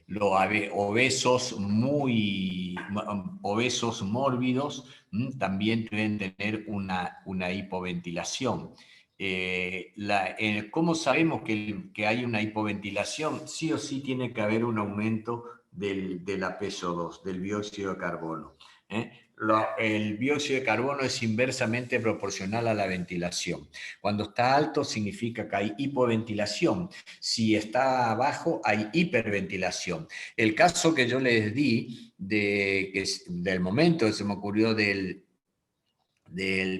Los obesos obesos mórbidos también deben tener una hipoventilación. ¿Cómo sabemos que hay una hipoventilación? Sí o sí tiene que haber un aumento del APSO2, del dióxido de carbono. El dióxido de carbono es inversamente proporcional a la ventilación. Cuando está alto significa que hay hipoventilación. Si está bajo, hay hiperventilación. El caso que yo les di del momento que se me ocurrió del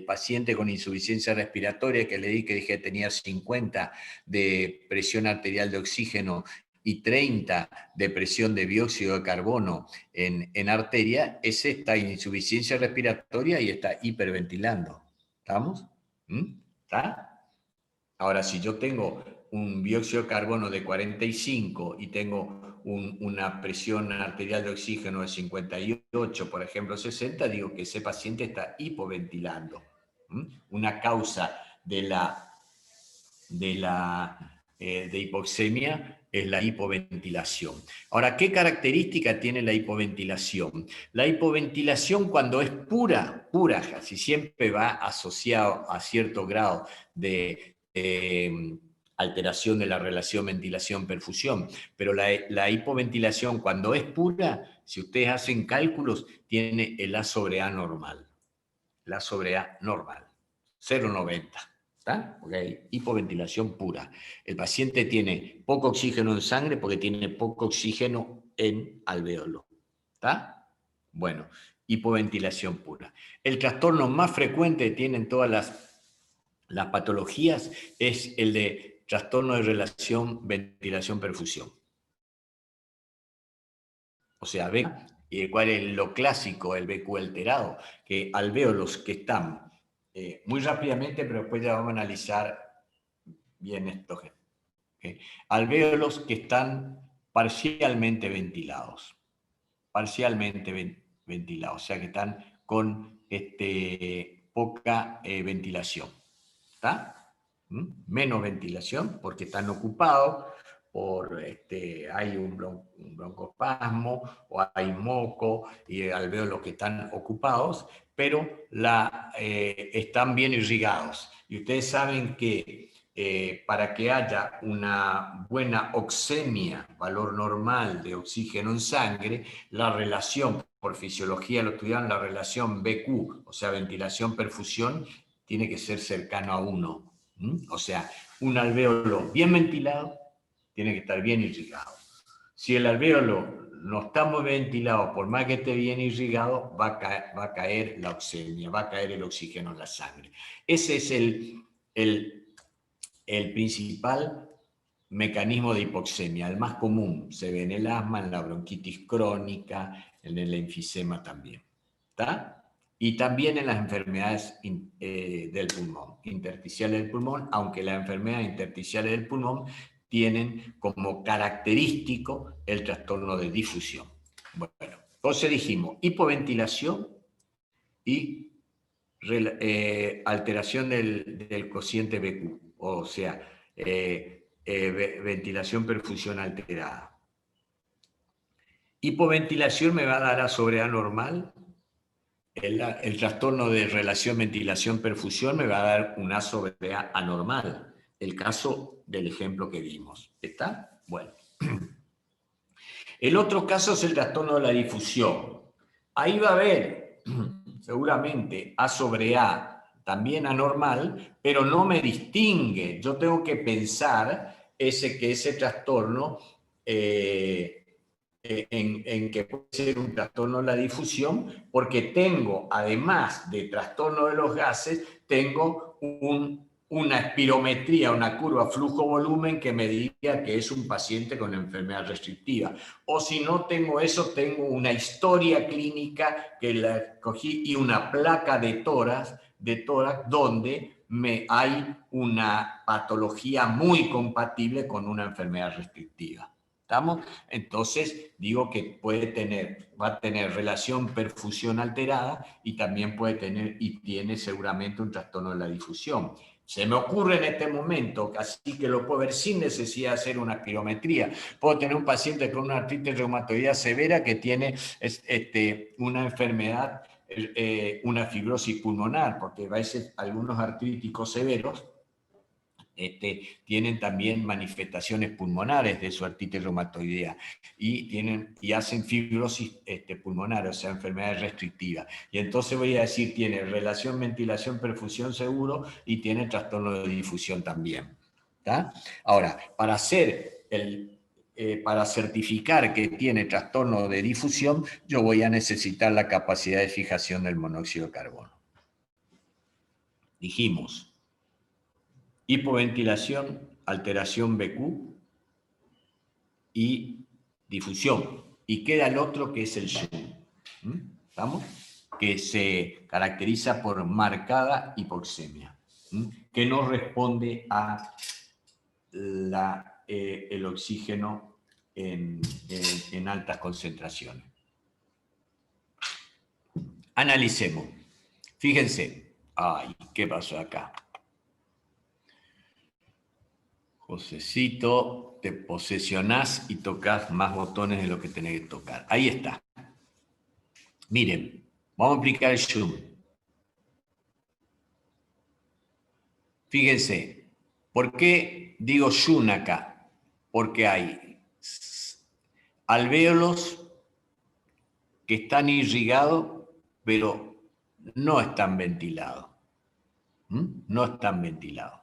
paciente con insuficiencia respiratoria, que le di que dije tenía 50 de presión arterial de oxígeno y 30 de presión de dióxido de carbono en arteria, es esta insuficiencia respiratoria y está hiperventilando. ¿Estamos? ¿Está? Ahora, si yo tengo un dióxido de carbono de 45 y tengo una presión arterial de oxígeno de 58, por ejemplo 60, digo que ese paciente está hipoventilando. Una causa de hipoxemia es la hipoventilación. Ahora, ¿qué característica tiene la hipoventilación? La hipoventilación, cuando es pura, casi siempre va asociado a cierto grado de alteración de la relación ventilación-perfusión, pero la hipoventilación, cuando es pura, si ustedes hacen cálculos, tiene el A sobre A normal. La sobre A normal, 0,90. ¿Está? Porque hay hipoventilación pura. El paciente tiene poco oxígeno en sangre porque tiene poco oxígeno en alvéolo. ¿Está? Bueno, hipoventilación pura. El trastorno más frecuente que tienen todas las patologías es el de trastorno de relación ventilación-perfusión. O sea, ¿cuál es lo clásico? El BQ alterado, que alvéolos que están muy rápidamente, pero después ya vamos a analizar bien estos. Alvéolos que están parcialmente ventilados. Parcialmente ventilados, o sea que están con poca ventilación. ¿Está? Menos ventilación porque están ocupados por, hay un broncoespasmo o hay moco y alvéolos que están ocupados, pero están bien irrigados. Y ustedes saben que para que haya una buena oxemia, valor normal de oxígeno en sangre, la relación, por fisiología lo estudiaron, la relación BQ, o sea, ventilación-perfusión, tiene que ser cercano a 1. O sea, un alvéolo bien ventilado tiene que estar bien irrigado. Si el alvéolo no está muy ventilado, por más que esté bien irrigado, va a caer la oxemia, va a caer el oxígeno en la sangre. Ese es el principal mecanismo de hipoxemia, el más común. Se ve en el asma, en la bronquitis crónica, en el enfisema también. ¿Está? Y también en las enfermedades del pulmón, intersticiales del pulmón, aunque las enfermedades intersticiales del pulmón tienen como característico el trastorno de difusión. Bueno, entonces dijimos hipoventilación y alteración del cociente BQ, o sea, ventilación-perfusión alterada. Hipoventilación me va a dar a sobre A normal. El trastorno de relación ventilación-perfusión me va a dar un A sobre A anormal. El caso del ejemplo que vimos. ¿Está? Bueno. El otro caso es el trastorno de la difusión. Ahí va a haber seguramente A sobre A, también anormal, pero no me distingue. Yo tengo que pensar que ese trastorno en que puede ser un trastorno de la difusión, porque tengo, además de trastorno de los gases, tengo una espirometría, una curva flujo-volumen que me diga que es un paciente con enfermedad restrictiva. O si no tengo eso, tengo una historia clínica que la cogí y una placa de tórax donde hay una patología muy compatible con una enfermedad restrictiva. ¿Estamos? Entonces, digo que va a tener relación perfusión alterada y también puede tener y tiene seguramente un trastorno de la difusión. Se me ocurre en este momento, así que lo puedo ver sin necesidad de hacer una espirometría. Puedo tener un paciente con una artritis reumatoidea severa que tiene una enfermedad, una fibrosis pulmonar, porque a veces algunos artríticos severos tienen también manifestaciones pulmonares de su artritis reumatoidea y hacen fibrosis pulmonar, o sea, enfermedades restrictivas. Y entonces voy a decir, tiene relación ventilación-perfusión seguro y tiene trastorno de difusión también. ¿Está? Ahora, para certificar que tiene trastorno de difusión, yo voy a necesitar la capacidad de fijación del monóxido de carbono. Dijimos, hipoventilación, alteración BQ y difusión. Y queda el otro que es el Zoom. ¿Estamos? Que se caracteriza por marcada hipoxemia, que no responde a el oxígeno en altas concentraciones. Analicemos. Fíjense. Ay, ¿qué pasó acá? Josecito, te posesionás y tocas más botones de lo que tenés que tocar. Ahí está. Miren, vamos a aplicar el zoom. Fíjense, ¿por qué digo zoom acá? Porque hay alvéolos que están irrigados, pero no están ventilados. No están ventilados.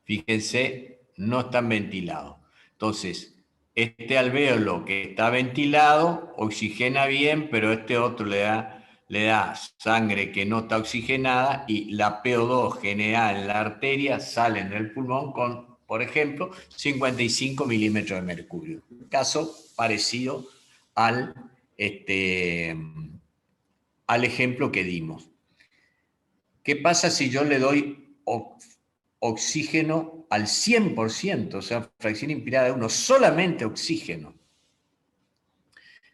Fíjense, no están ventilados. Entonces, este alvéolo que está ventilado oxigena bien, pero este otro le da sangre que no está oxigenada y la PO2 generada en la arteria sale del pulmón con, por ejemplo, 55 milímetros de mercurio. Un caso parecido al ejemplo que dimos. ¿Qué pasa si yo le doy oxígeno al 100%, o sea, fracción inspirada de 1, solamente oxígeno?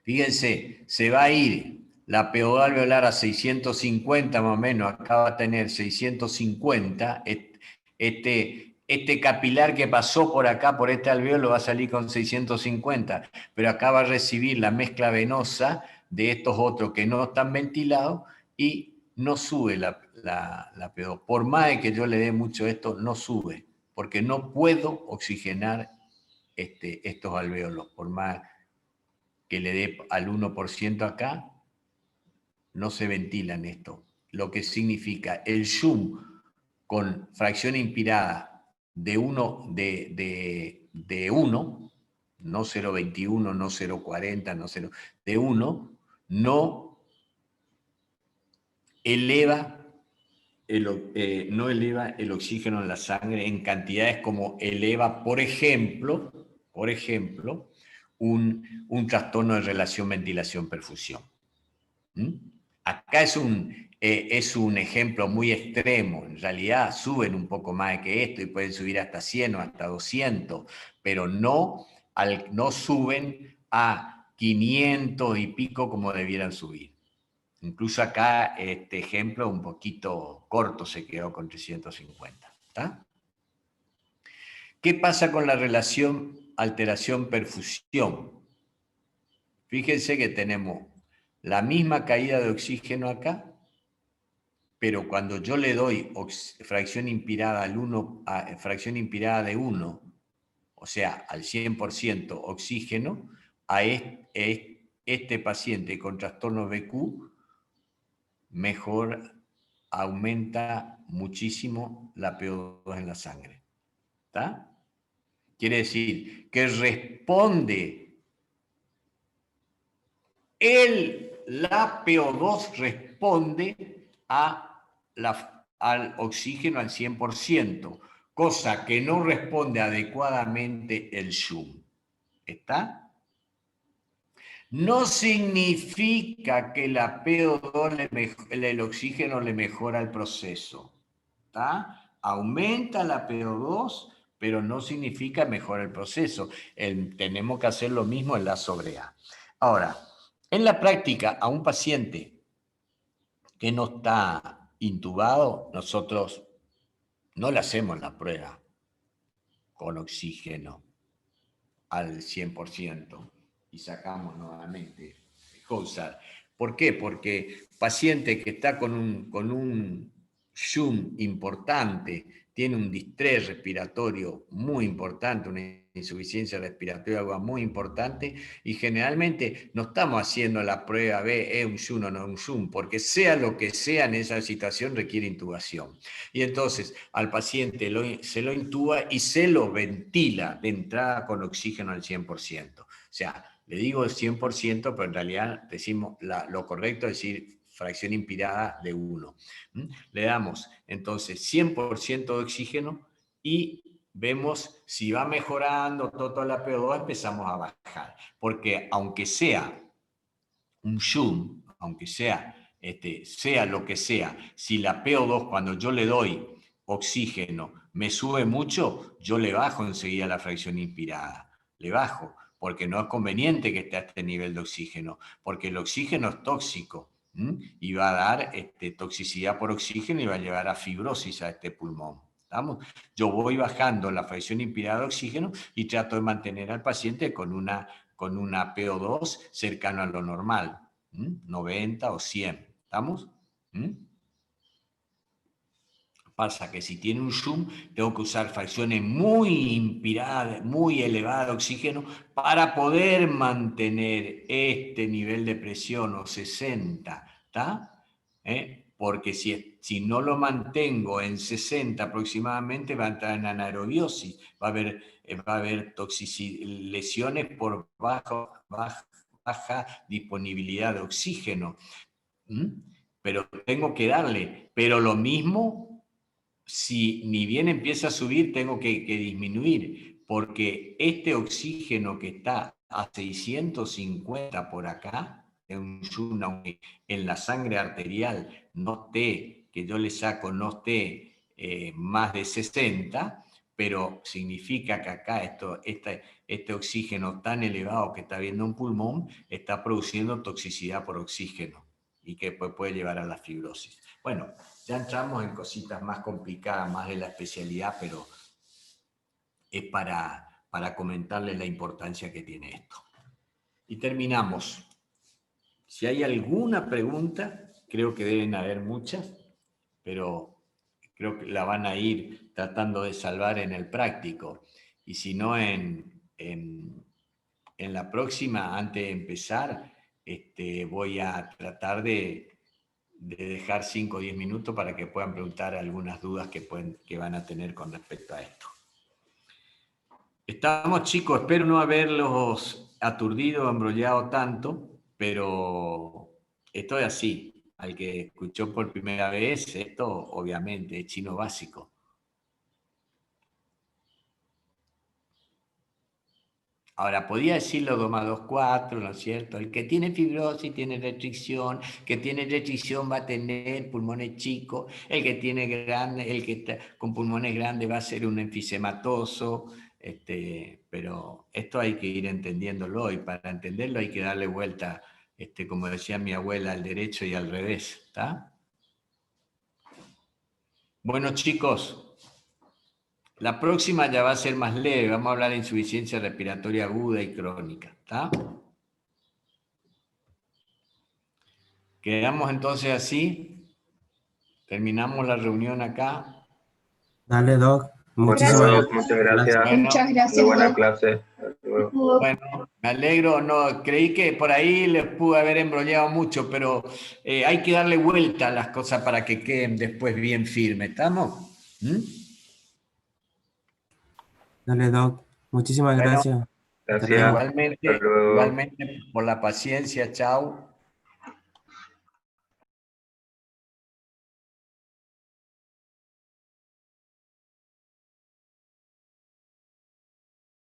Fíjense, se va a ir la PO2 alveolar a 650 más o menos, acá va a tener 650, este capilar que pasó por acá, por este alveolo, va a salir con 650, pero acá va a recibir la mezcla venosa de estos otros que no están ventilados y no sube la PO2. Por más de que yo le dé mucho esto, no sube, porque no puedo oxigenar estos alveolos, por más que le dé al 1% acá, no se ventilan esto. Lo que significa el Zoom con fracción inspirada de 1, no 0,21, no 0,40, no 0, de 1, no eleva no eleva el oxígeno en la sangre en cantidades como eleva, por ejemplo, un trastorno de relación ventilación-perfusión. Acá es un ejemplo muy extremo. En realidad suben un poco más que esto y pueden subir hasta 100 o hasta 200, pero no suben a 500 y pico como debieran subir. Incluso acá este ejemplo un poquito corto se quedó con 350. ¿Está? ¿Qué pasa con la relación alteración-perfusión? Fíjense que tenemos la misma caída de oxígeno acá, pero cuando yo le doy fracción inspirada fracción inspirada de 1, o sea, al 100% oxígeno, a este paciente con trastorno BQ, mejor aumenta muchísimo la PO2 en la sangre. ¿Está? Quiere decir que responde la PO2 responde al oxígeno al 100%, cosa que no responde adecuadamente el Zoom. ¿Está? No significa que la PO2 el oxígeno le mejora el proceso. ¿Está? Aumenta la PO2, pero no significa mejora el proceso. Tenemos que hacer lo mismo en la sobre A. Ahora, en la práctica, a un paciente que no está intubado, nosotros no le hacemos la prueba con oxígeno al 100% y sacamos nuevamente Holzhauer. ¿Por qué? Porque paciente que está con un Zoom importante, tiene un distrés respiratorio muy importante, una insuficiencia respiratoria agua muy importante, y generalmente no estamos haciendo la prueba B, ¿es un Zoom o no un Zoom? Porque sea lo que sea en esa situación requiere intubación. Y entonces al paciente se lo intuba y se lo ventila de entrada con oxígeno al 100%. O sea, le digo el 100%, pero en realidad decimos lo correcto es decir fracción inspirada de 1. Le damos entonces 100% de oxígeno y vemos si va mejorando toda la PO2, empezamos a bajar. Porque aunque sea un Zoom, aunque sea lo que sea, si la PO2 cuando yo le doy oxígeno me sube mucho, yo le bajo enseguida la fracción inspirada. Le bajo, porque no es conveniente que esté a este nivel de oxígeno, porque el oxígeno es tóxico y va a dar toxicidad por oxígeno y va a llevar a fibrosis a este pulmón. ¿Estamos? Yo voy bajando la fracción inspirada de oxígeno y trato de mantener al paciente con una PO2 cercano a lo normal, 90 o 100. ¿Estamos? Pasa que si tiene un Zoom, tengo que usar fracciones muy inspiradas, muy elevadas de oxígeno para poder mantener este nivel de presión o 60, ¿está? Porque si no lo mantengo en 60 aproximadamente, va a entrar en anaerobiosis, va a haber lesiones por baja disponibilidad de oxígeno. Pero tengo que darle, pero lo mismo, si ni bien empieza a subir, tengo que disminuir, porque este oxígeno que está a 650 por acá, en la sangre arterial, no esté que yo le saco no esté más de 60, pero significa que acá este oxígeno tan elevado que está viendo un pulmón está produciendo toxicidad por oxígeno y que puede llevar a la fibrosis. Bueno, ya entramos en cositas más complicadas, más de la especialidad, pero es para comentarles la importancia que tiene esto. Y terminamos. Si hay alguna pregunta, creo que deben haber muchas, pero creo que la van a ir tratando de salvar en el práctico. Y si no, en la próxima, antes de empezar, voy a tratar de dejar 5 o 10 minutos para que puedan preguntar algunas dudas que van a tener con respecto a esto. Estamos, chicos, espero no haberlos aturdido, embrollado tanto, pero esto es así. Al que escuchó por primera vez, esto obviamente es chino básico. Ahora, podía decirlo 2 más 2, 4, ¿no es cierto? El que tiene fibrosis tiene restricción, que tiene restricción va a tener pulmones chicos, el que tiene grande, el que está con pulmones grandes va a ser un enfisematoso, pero esto hay que ir entendiéndolo, y para entenderlo hay que darle vuelta, como decía mi abuela, al derecho y al revés, ¿está? Bueno, chicos, la próxima ya va a ser más leve, vamos a hablar de insuficiencia respiratoria aguda y crónica, ¿está? Quedamos entonces así, terminamos la reunión acá. Dale, Doc. Muchísimas Gracias. Muchas gracias. Bueno, Muchas Muy gracias, buena Doc. clase. Hasta luego. bueno, me alegro, no, creí que por ahí les pude haber embrollado mucho, pero hay que darle vuelta a las cosas para que queden después bien firmes, ¿estamos? ¿Mm? Dale, Doc. Muchísimas Bueno, gracias. Hasta Gracias. luego. igualmente, Hasta luego. igualmente por la paciencia, chao.